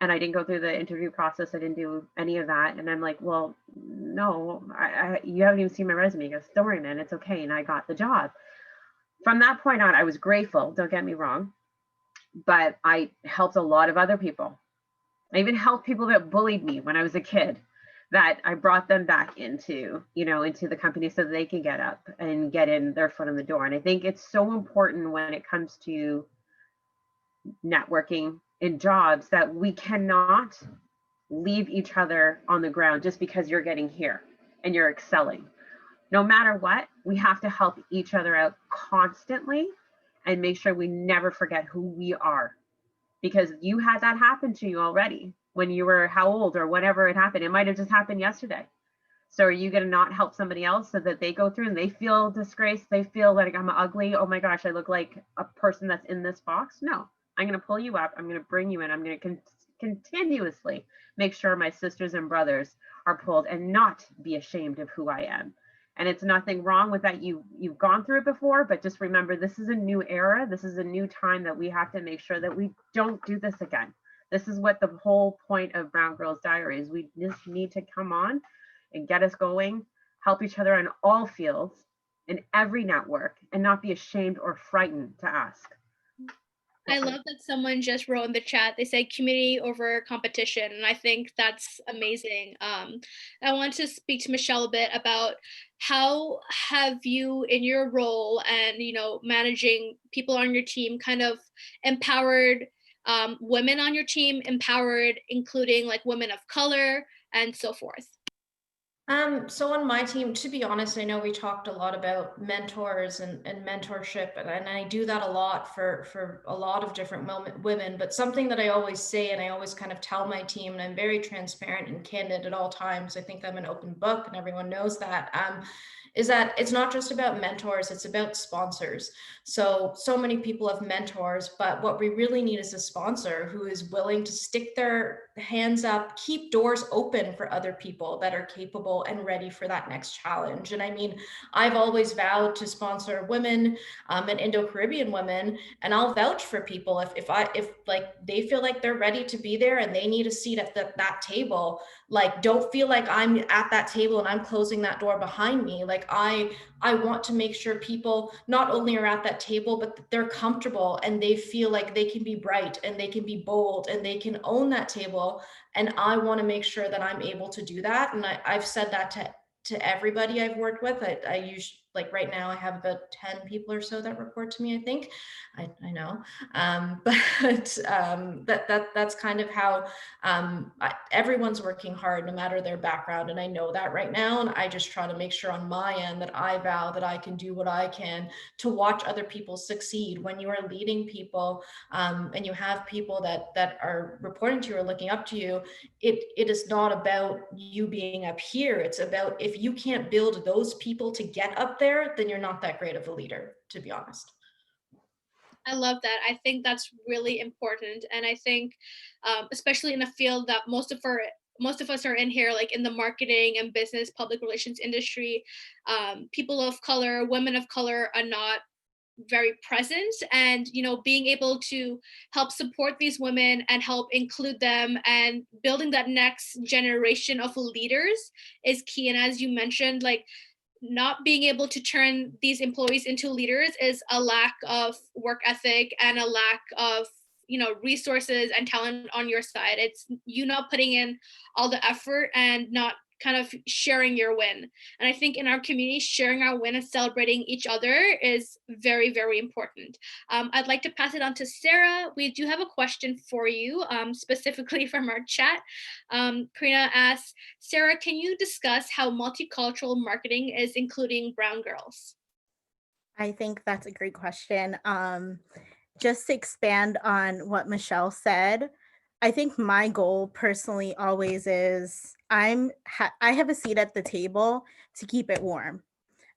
And I didn't go through the interview process. I didn't do any of that. And I'm like, well, no, you haven't even seen my resume. He goes, don't worry, man, it's okay. And I got the job. From that point on, I was grateful. Don't get me wrong, but I helped a lot of other people. I even helped people that bullied me when I was a kid, that I brought them back into, into the company so that they can get up and get in their foot in the door. And I think it's so important when it comes to networking in jobs that we cannot leave each other on the ground just because you're getting here and you're excelling. No matter what, we have to help each other out constantly and make sure we never forget who we are, because you had that happen to you already when you were how old or whatever it happened. It might have just happened yesterday. So are you going to not help somebody else so that they go through and they feel disgraced? They feel like I'm ugly. Oh my gosh, I look like a person that's in this box. No, I'm going to pull you up. I'm going to bring you in. I'm going to continuously make sure my sisters and brothers are pulled and not be ashamed of who I am. And it's nothing wrong with that. You've gone through it before, but just remember, this is a new era. This is a new time that we have to make sure that we don't do this again. This is what the whole point of Brown Girls Diaries. We just need to come on and get us going, help each other on all fields, in every network, and not be ashamed or frightened to ask. I love that someone just wrote in the chat, they say community over competition, and I think that's amazing. I want to speak to Michelle a bit about how have you, in your role and managing people on your team, kind of empowered women on your team, empowered including like women of color and so forth? So on my team, to be honest, I know we talked a lot about mentors and mentorship, and I do that a lot for a lot of different women. But something that I always say, and I always kind of tell my team, and I'm very transparent and candid at all times. I think I'm an open book, and everyone knows that. Is that it's not just about mentors, it's about sponsors. So many people have mentors, but what we really need is a sponsor who is willing to stick their hands up, keep doors open for other people that are capable and ready for that next challenge. And I mean, I've always vowed to sponsor women and Indo-Caribbean women, and I'll vouch for people if like they feel like they're ready to be there and they need a seat at that table. Like, don't feel like I'm at that table and I'm closing that door behind me. Like I want to make sure people not only are at that table, but that they're comfortable and they feel like they can be bright and they can be bold and they can own that table. And I want to make sure that I'm able to do that. And I've said that to everybody I've worked with. I use, like right now I have about 10 people or so that report to me, I think. I know, but that's kind of how everyone's working hard no matter their background. And I know that right now. And I just try to make sure on my end that I vow that I can do what I can to watch other people succeed. When you are leading people and you have people that are reporting to you or looking up to you, it is not about you being up here. It's about, if you can't build those people to get up there, then you're not that great of a leader, to be honest. I love that. I think that's really important. And I think, especially in a field that most of us are in here, like in the marketing and business public relations industry, people of color, women of color are not very present, and being able to help support these women and help include them and building that next generation of leaders is key. And as you mentioned, like, not being able to turn these employees into leaders is a lack of work ethic and a lack of resources and talent on your side. It's you not putting in all the effort and not kind of sharing your win. And I think in our community, sharing our win and celebrating each other is very, very important. I'd like to pass it on to Sarah. We do have a question for you, specifically from our chat. Karina asks, Sarah, can you discuss how multicultural marketing is including brown girls? I think that's a great question. just to expand on what Michelle said, I think my goal personally always is I have a seat at the table to keep it warm.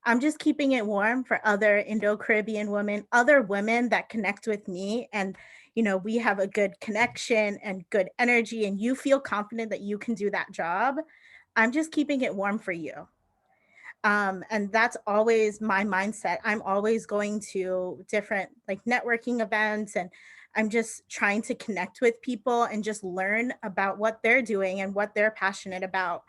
I'm just keeping it warm for other Indo-Caribbean women, other women that connect with me, and we have a good connection and good energy, and you feel confident that you can do that job. I'm just keeping it warm for you. And that's always my mindset. I'm always going to different like networking events, and I'm just trying to connect with people and just learn about what they're doing and what they're passionate about.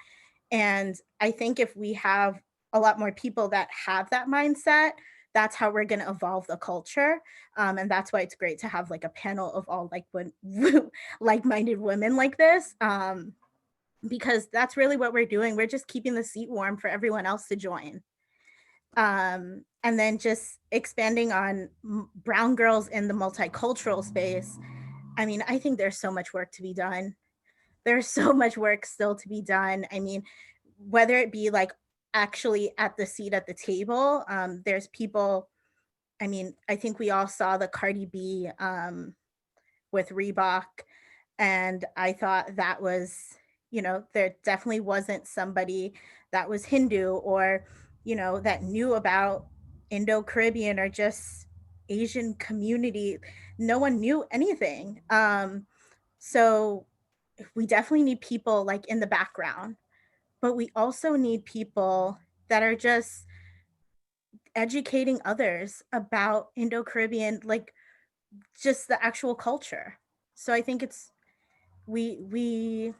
And I think if we have a lot more people that have that mindset, that's how we're going to evolve the culture. And that's why it's great to have like a panel of all like-minded women like this. Because that's really what we're doing. We're just keeping the seat warm for everyone else to join. And then just expanding on brown girls in the multicultural space. I mean, I think there's so much work to be done. There's so much work still to be done. I mean, whether it be like actually at the seat at the table, there's people, I mean, I think we all saw the Cardi B with Reebok. And I thought that was, there definitely wasn't somebody that was Hindu or, that knew about Indo-Caribbean or just Asian community. No one knew anything. So we definitely need people like in the background, but we also need people that are just educating others about Indo-Caribbean, like just the actual culture. So I think it's we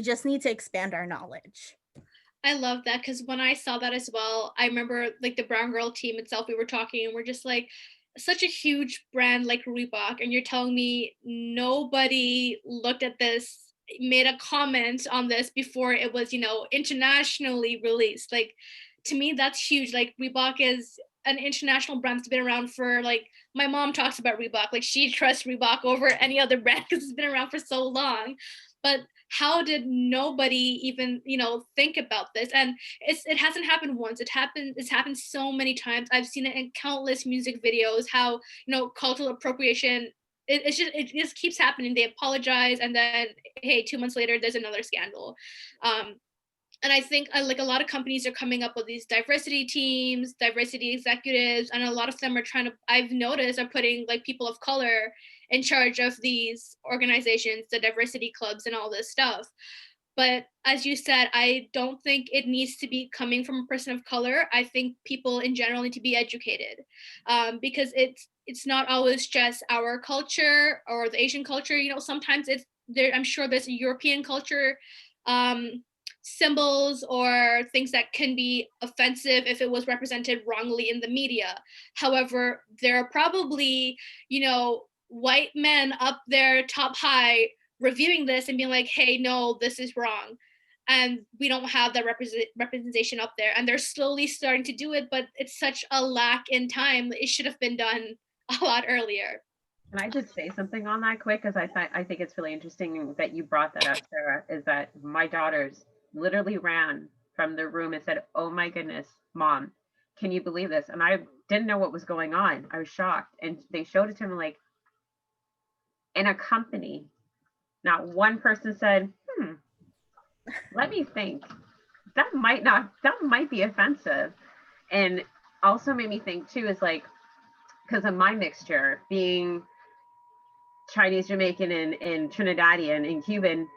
just need to expand our knowledge. I love that because when I saw that as well, I remember like the Brown Girl team itself, we were talking and we're just like, such a huge brand like Reebok, and you're telling me nobody looked at this, made a comment on this before it was, internationally released. Like, to me, that's huge. Like, Reebok is an international brand that's been around for like, my mom talks about Reebok. Like, she trusts Reebok over any other brand because it's been around for so long. But how did nobody even think about this? And it hasn't happened once. It's happened so many times. I've seen it in countless music videos how cultural appropriation, it just keeps happening. They apologize and then, hey, 2 months later there's another scandal. And I think like a lot of companies are coming up with these diversity teams, diversity executives, and a lot of them are I've noticed, are putting like people of color in charge of these organizations, the diversity clubs and all this stuff. But as you said, I don't think it needs to be coming from a person of color. I think people in general need to be educated, because it's not always just our culture or the Asian culture. Sometimes it's there. I'm sure there's a European culture, symbols or things that can be offensive if it was represented wrongly in the media. However, there are probably, white men up there top high reviewing this and being like, hey, no, this is wrong. And we don't have that representation up there. And they're slowly starting to do it, but it's such a lack in time. It should have been done a lot earlier. Can I just say something on that quick? Because I think it's really interesting that you brought that up, Sarah, is that my daughters literally ran from the room and said, oh my goodness, Mom, can you believe this? And I didn't know what was going on. I was shocked. And they showed it to me like, in a company, not one person said, let me think. That might be offensive. And also made me think too, is like, because of my mixture being Chinese, Jamaican, and Trinidadian and Cuban,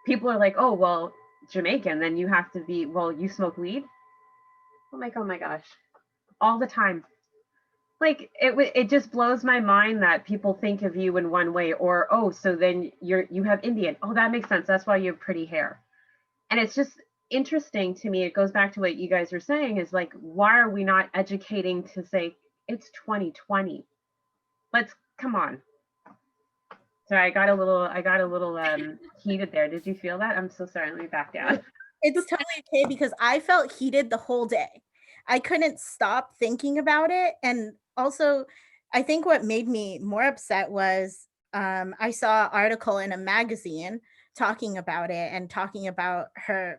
people are like, oh, well, Jamaican, then you have to be, well, you smoke weed? I'm like, oh my gosh, all the time. Like, it just blows my mind that people think of you in one way, or, oh, so then you have Indian. Oh, that makes sense. That's why you have pretty hair. And it's just interesting to me. It goes back to what you guys were saying, is like, why are we not educating to say it's 2020? Let's come on. Sorry, I got a little heated there. Did you feel that? I'm so sorry. Let me back down. It's totally okay because I felt heated the whole day. I couldn't stop thinking about it. And also, I think what made me more upset was I saw an article in a magazine talking about it and talking about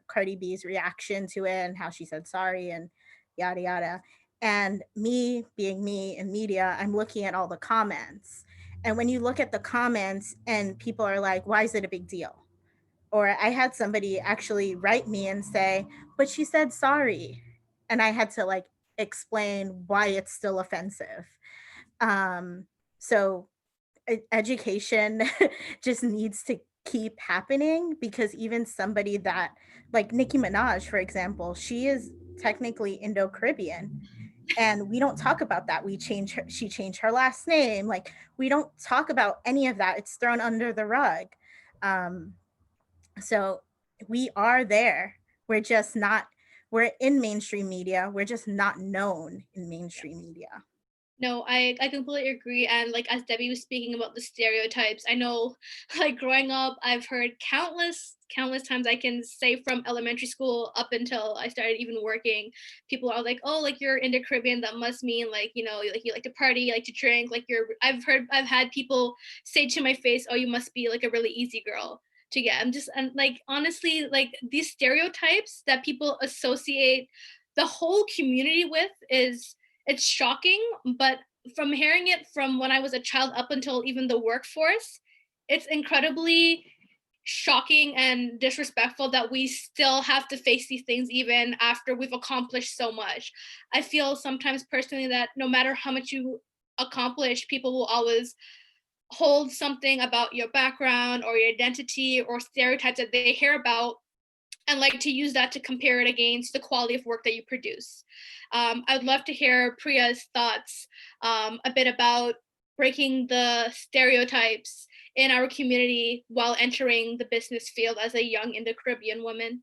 Cardi B's reaction to it and how she said sorry and yada yada. And me being me in media, I'm looking at all the comments. And when you look at the comments and people are like, why is it a big deal? Or I had somebody actually write me and say, but she said sorry. And I had to like explain why it's still offensive. So education just needs to keep happening, because even somebody that, like Nicki Minaj, for example, she is technically Indo-Caribbean, and we don't talk about that. She changed her last name. Like, we don't talk about any of that. It's thrown under the rug. Um, so we are there. We're just not, we're in mainstream media. We're just not known in mainstream media. No, I completely agree. And like as Debbie was speaking about the stereotypes, I know like growing up, I've heard countless times. I can say from elementary school up until I started even working, people are like, oh, like you're into Caribbean, that must mean like, you know, like you like to party, you like to drink, like I've had people say to my face, oh, you must be like a really easy girl to get. I'm just, and like honestly, like these stereotypes that people associate the whole community with is, it's shocking, but from hearing it from when I was a child up until even the workforce, it's incredibly shocking and disrespectful that we still have to face these things even after we've accomplished so much. I feel sometimes personally that no matter how much you accomplish, people will always hold something about your background or your identity or stereotypes that they hear about and like to use that to compare it against the quality of work that you produce. I would love to hear Priya's thoughts a bit about breaking the stereotypes in our community while entering the business field as a young Indo-Caribbean woman.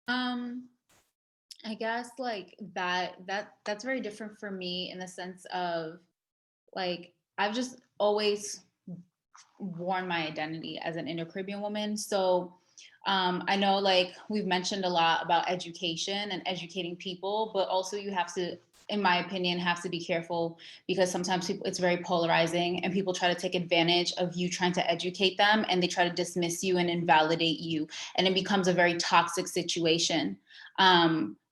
I guess like that's very different for me in the sense of like I've just always worn my identity as an Indo-Caribbean woman. So I know like we've mentioned a lot about education and educating people, but also you have to, in my opinion, have to be careful because sometimes people, it's very polarizing and people try to take advantage of you trying to educate them and they try to dismiss you and invalidate you. And it becomes a very toxic situation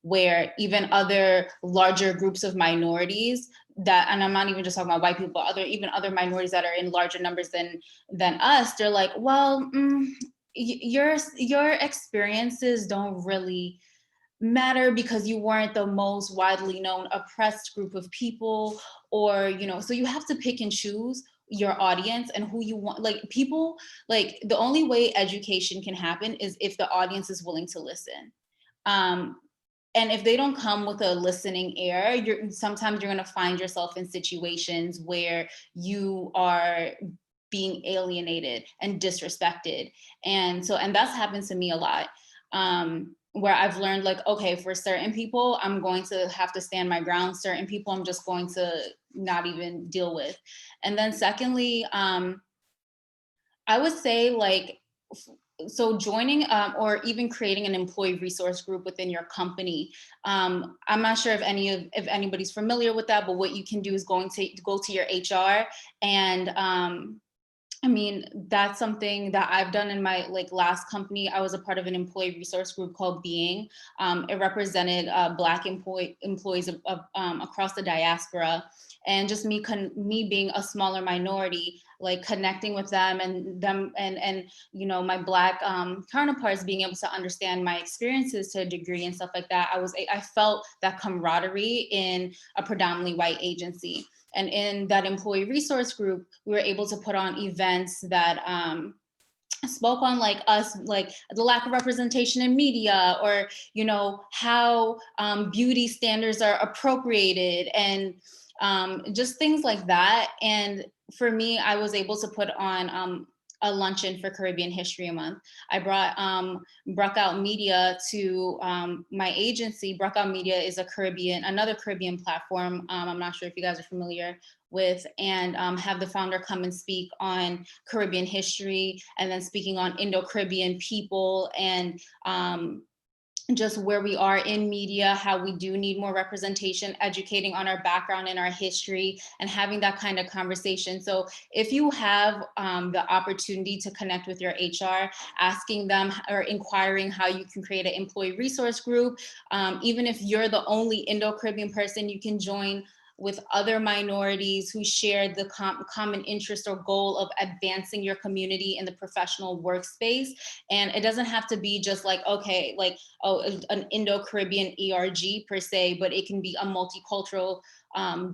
where even other larger groups of minorities that, and I'm not even just talking about white people, but even other minorities that are in larger numbers than us, they're like, well, your experiences don't really matter because you weren't the most widely known oppressed group of people, or you know, so you have to pick and choose your audience and who you want. Like people, like the only way education can happen is if the audience is willing to listen. And if they don't come with a listening ear, sometimes you're going to find yourself in situations where you are being alienated and disrespected. And that's happened to me a lot, where I've learned like, okay, for certain people, I'm going to have to stand my ground. Certain people, I'm just going to not even deal with. And then secondly, I would say like, so joining or even creating an employee resource group within your company. I'm not sure if anybody's familiar with that, but what you can do is go to your HR and I mean, that's something that I've done in my like last company. I was a part of an employee resource group called Being. It represented Black employees of across the diaspora, and just me being a smaller minority, like connecting with them and you know, my Black counterparts being able to understand my experiences to a degree and stuff like that. I felt that camaraderie in a predominantly white agency. And in that employee resource group, we were able to put on events that spoke on like us, like the lack of representation in media, or you know, how beauty standards are appropriated, and just things like that. And for me, I was able to put on a luncheon for Caribbean History Month. I brought Bruckout Media to my agency. Bruckout Media is another Caribbean platform. I'm not sure if you guys are familiar with, and have the founder come and speak on Caribbean history, and then speaking on Indo-Caribbean people and just where we are in media, how we do need more representation, educating on our background and our history, and having that kind of conversation. So if you have the opportunity to connect with your HR, asking them or inquiring how you can create an employee resource group, even if you're the only Indo-Caribbean person, you can join with other minorities who share the common interest or goal of advancing your community in the professional workspace. And it doesn't have to be just like, okay, like, oh, an Indo-Caribbean ERG per se, but it can be a multicultural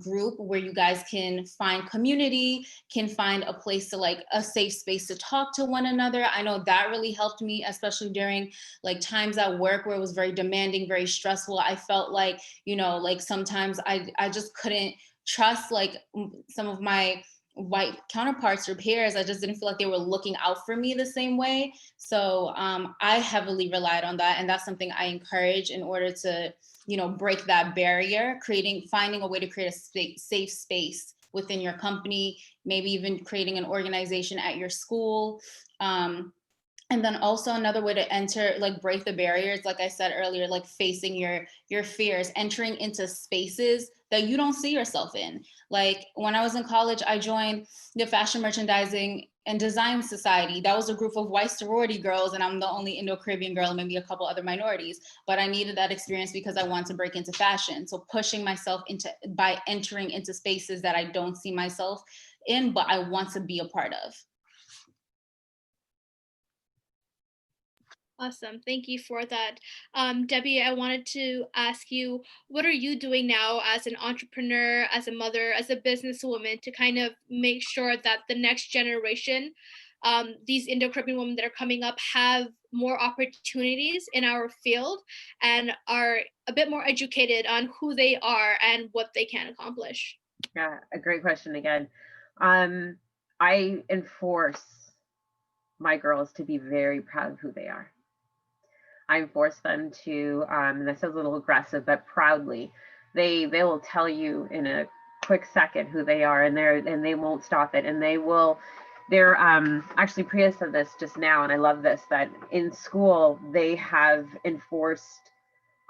group where you guys can find community, can find a place to like a safe space to talk to one another. I know that really helped me, especially during like times at work where it was very demanding, very stressful. I felt like, you know, like sometimes I just couldn't trust like some of my white counterparts or peers. I just didn't feel like they were looking out for me the same way. So I heavily relied on that. And that's something I encourage in order to, you know, break that barrier, finding a way to create a safe space within your company, maybe even creating an organization at your school. And then also another way to enter, like break the barriers, like I said earlier, like facing your fears, entering into spaces that you don't see yourself in. Like when I was in college, I joined the Fashion Merchandising and Design Society. That was a group of white sorority girls, and I'm the only Indo-Caribbean girl, and maybe a couple other minorities. But I needed that experience because I wanted to break into fashion. So pushing myself by entering into spaces that I don't see myself in, but I want to be a part of. Awesome. Thank you for that. Debbie, I wanted to ask you, what are you doing now as an entrepreneur, as a mother, as a businesswoman to kind of make sure that the next generation, these Indo-Caribbean women that are coming up, have more opportunities in our field and are a bit more educated on who they are and what they can accomplish? Yeah, a great question again. I enforce my girls to be very proud of who they are. I force them to, and that sounds a little aggressive, but proudly. They will tell you in a quick second who they are, and they won't stop it. And they're actually Priya said this just now, and I love this, that in school they have enforced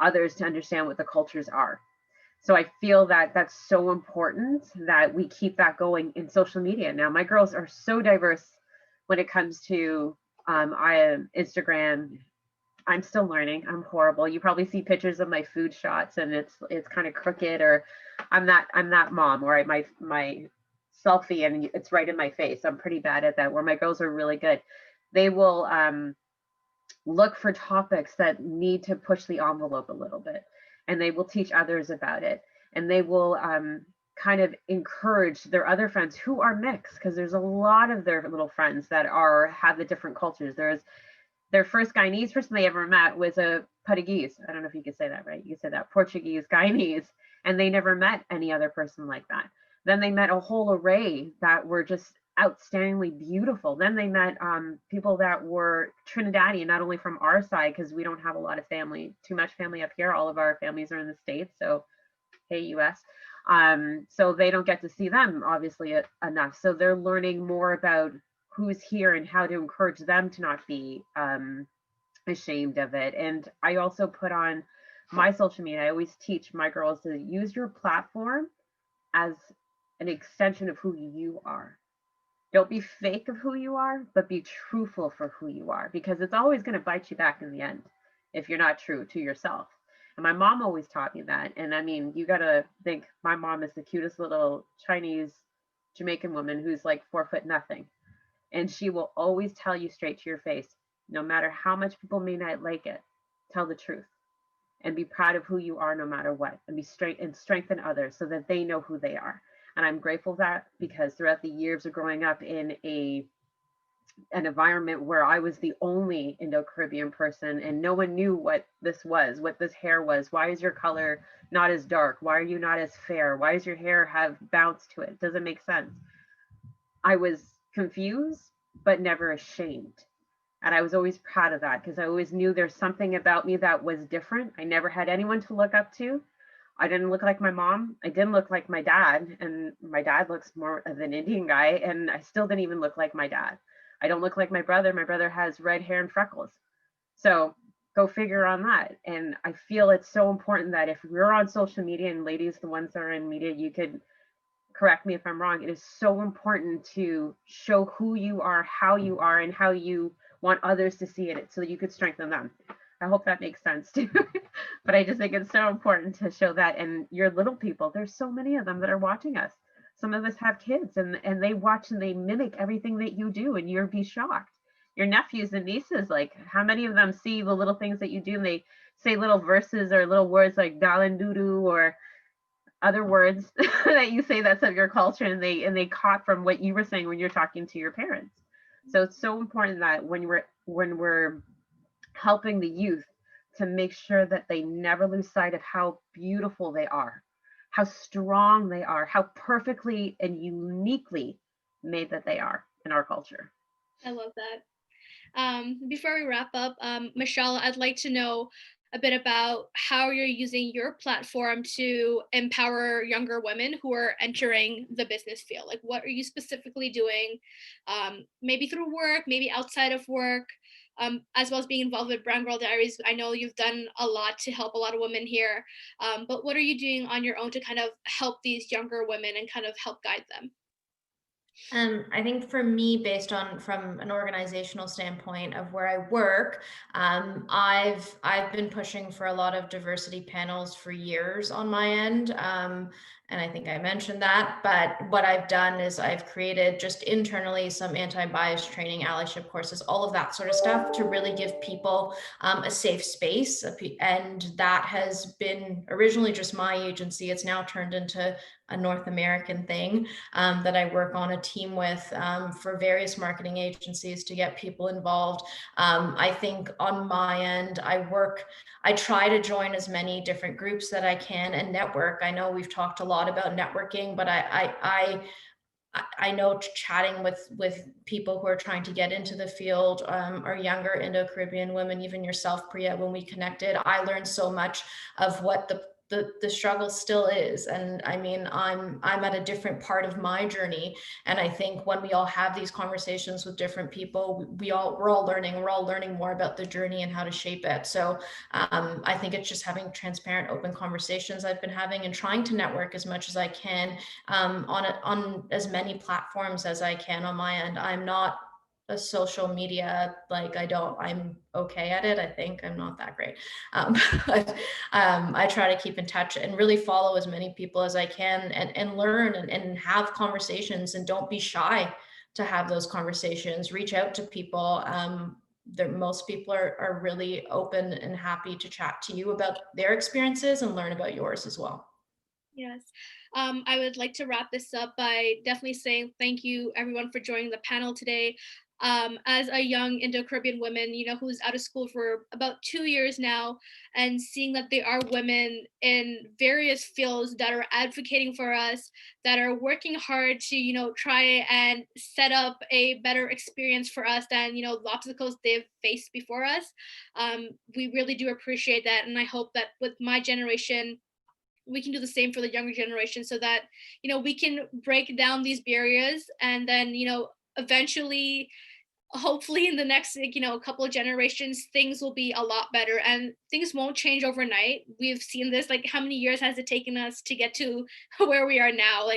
others to understand what the cultures are. So I feel that that's so important that we keep that going in social media. Now my girls are so diverse when it comes to Instagram. I'm still learning. I'm horrible. You probably see pictures of my food shots and it's kind of crooked, or I'm that mom, or my selfie and it's right in my face. I'm pretty bad at that. Where my girls are really good. They will look for topics that need to push the envelope a little bit, and they will teach others about it, and they will kind of encourage their other friends who are mixed, because there's a lot of their little friends that have the different cultures. Their first Guyanese person they ever met was a Portuguese. I don't know if you could say that right. You could say that, Portuguese, Guyanese, and they never met any other person like that. Then they met a whole array that were just outstandingly beautiful. Then they met people that were Trinidadian, not only from our side, because we don't have a lot of family, too much family up here. All of our families are in the States. So, hey, US. So they don't get to see them, obviously, enough. So they're learning more about who's here and how to encourage them to not be ashamed of it. And I also put on my social media, I always teach my girls to use your platform as an extension of who you are. Don't be fake of who you are, but be truthful for who you are, because it's always going to bite you back in the end if you're not true to yourself. And my mom always taught me that. And I mean, you got to think my mom is the cutest little Chinese Jamaican woman who's like 4 foot nothing. And she will always tell you straight to your face, no matter how much people may not like it, tell the truth and be proud of who you are no matter what, and be straight and strengthen others so that they know who they are. And I'm grateful for that, because throughout the years of growing up in an environment where I was the only Indo-Caribbean person and no one knew what this was, what this hair was. Why is your color not as dark? Why are you not as fair? Why does your hair have bounce to it? Doesn't make sense. I was confused, but never ashamed. And I was always proud of that, because I always knew there's something about me that was different. I never had anyone to look up to. I didn't look like my mom. I didn't look like my dad. And my dad looks more of an Indian guy. And I still didn't even look like my dad. I don't look like my brother. My brother has red hair and freckles. So go figure on that. And I feel it's so important that if we're on social media, and ladies, the ones that are in media, you could correct me if I'm wrong, it is so important to show who you are, and how you want others to see it so that you could strengthen them. I hope that makes sense too. But I just think it's so important to show that. And your little people, there's so many of them that are watching us. Some of us have kids, and they watch and they mimic everything that you do, and you'll be shocked. Your nephews and nieces, like how many of them see the little things that you do, and they say little verses or little words like dalin doo or other words that you say that's of your culture, and they caught from what you were saying when you're talking to your parents. So it's so important that when we're helping the youth, to make sure that they never lose sight of how beautiful they are, how strong they are, how perfectly and uniquely made that they are in our culture. I love that. Before we wrap up, Michelle, I'd like to know a bit about how you're using your platform to empower younger women who are entering the business field. Like, what are you specifically doing, maybe through work, maybe outside of work, as well as being involved with Brown Girl Diaries? I know you've done a lot to help a lot of women here, but what are you doing on your own to kind of help these younger women and kind of help guide them? I think for me, based on from an organizational standpoint of where I work, I've been pushing for a lot of diversity panels for years on my end. And I think I mentioned that, but what I've done is I've created just internally some anti-bias training, allyship courses, all of that sort of stuff to really give people a safe space. And that has been originally just my agency. It's now turned into a North American thing that I work on a team with for various marketing agencies to get people involved. I think on my end, I try to join as many different groups that I can and network. I know we've talked a lot about networking, but I know chatting with people who are trying to get into the field, or younger Indo-Caribbean women, even yourself, Priya, when we connected, I learned so much of what the struggle still is. And I mean, I'm at a different part of my journey. And I think when we all have these conversations with different people, we're all learning more about the journey and how to shape it. So I think it's just having transparent, open conversations I've been having, and trying to network as much as I can on as many platforms as I can on my end. I'm not a social media, I'm okay at it. I think I'm not that great. But I try to keep in touch and really follow as many people as I can, and learn and have conversations, and don't be shy to have those conversations. Reach out to people. Most people are really open and happy to chat to you about their experiences and learn about yours as well. Yes. I would like to wrap this up by definitely saying thank you, everyone, for joining the panel today. As a young Indo-Caribbean woman, who's out of school for about 2 years now, and seeing that there are women in various fields that are advocating for us, that are working hard to, try and set up a better experience for us than, the obstacles they've faced before us. We really do appreciate that. And I hope that with my generation, we can do the same for the younger generation, so that we can break down these barriers, and then eventually, hopefully in the next couple of generations, things will be a lot better, and things won't change overnight. We've seen this. Like, how many years has it taken us to get to where we are now?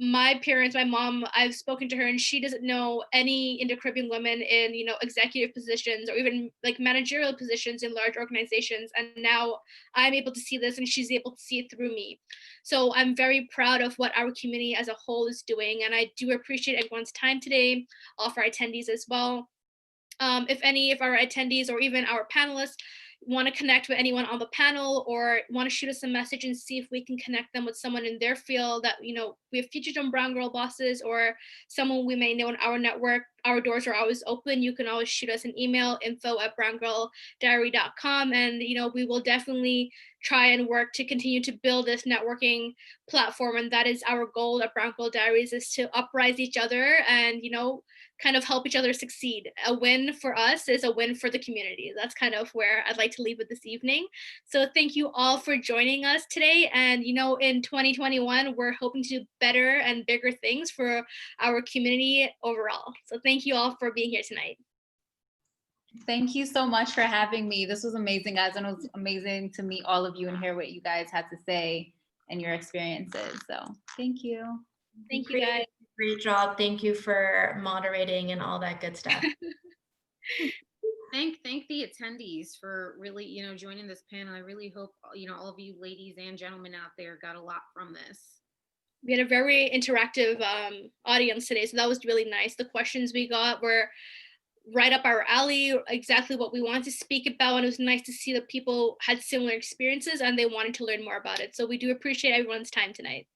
My parents, my mom, I've spoken to her, and she doesn't know any Indo-Caribbean women in executive positions, or even like managerial positions in large organizations. And now I'm able to see this, and she's able to see it through me. So I'm very proud of what our community as a whole is doing, and I do appreciate everyone's time today, all of our attendees as well. If any of our attendees or even our panelists want to connect with anyone on the panel, or want to shoot us a message and see if we can connect them with someone in their field that we have featured on Brown Girl Bosses, or someone we may know in our network, our doors are always open. You can always shoot us an email, info@browngirldiary.com, and we will definitely try and work to continue to build this networking platform. And that is our goal at Brown Girl Diaries, is to uprise each other and kind of help each other succeed. A win for us is a win for the community. That's kind of where I'd like to leave it this evening. So thank you all for joining us today. And in 2021, we're hoping to do better and bigger things for our community overall. So thank you all for being here tonight. Thank you so much for having me. This was amazing, guys, and it was amazing to meet all of you and hear what you guys had to say and your experiences. So thank you. Thank you, guys. Great job. Thank you for moderating and all that good stuff. Thank the attendees for really, joining this panel. I really hope, all of you ladies and gentlemen out there got a lot from this. We had a very interactive audience today, so that was really nice. The questions we got were right up our alley, exactly what we wanted to speak about, and it was nice to see that people had similar experiences and they wanted to learn more about it. So we do appreciate everyone's time tonight.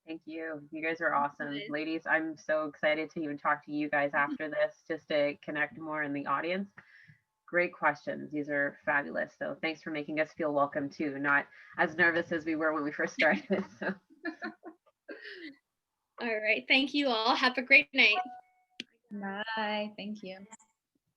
Thank you. You guys are awesome. Ladies, I'm so excited to even talk to you guys after this, just to connect more in the audience. Great questions. These are fabulous. So thanks for making us feel welcome too, not as nervous as we were when we first started. So. All right. Thank you all. Have a great night. Bye. Thank you.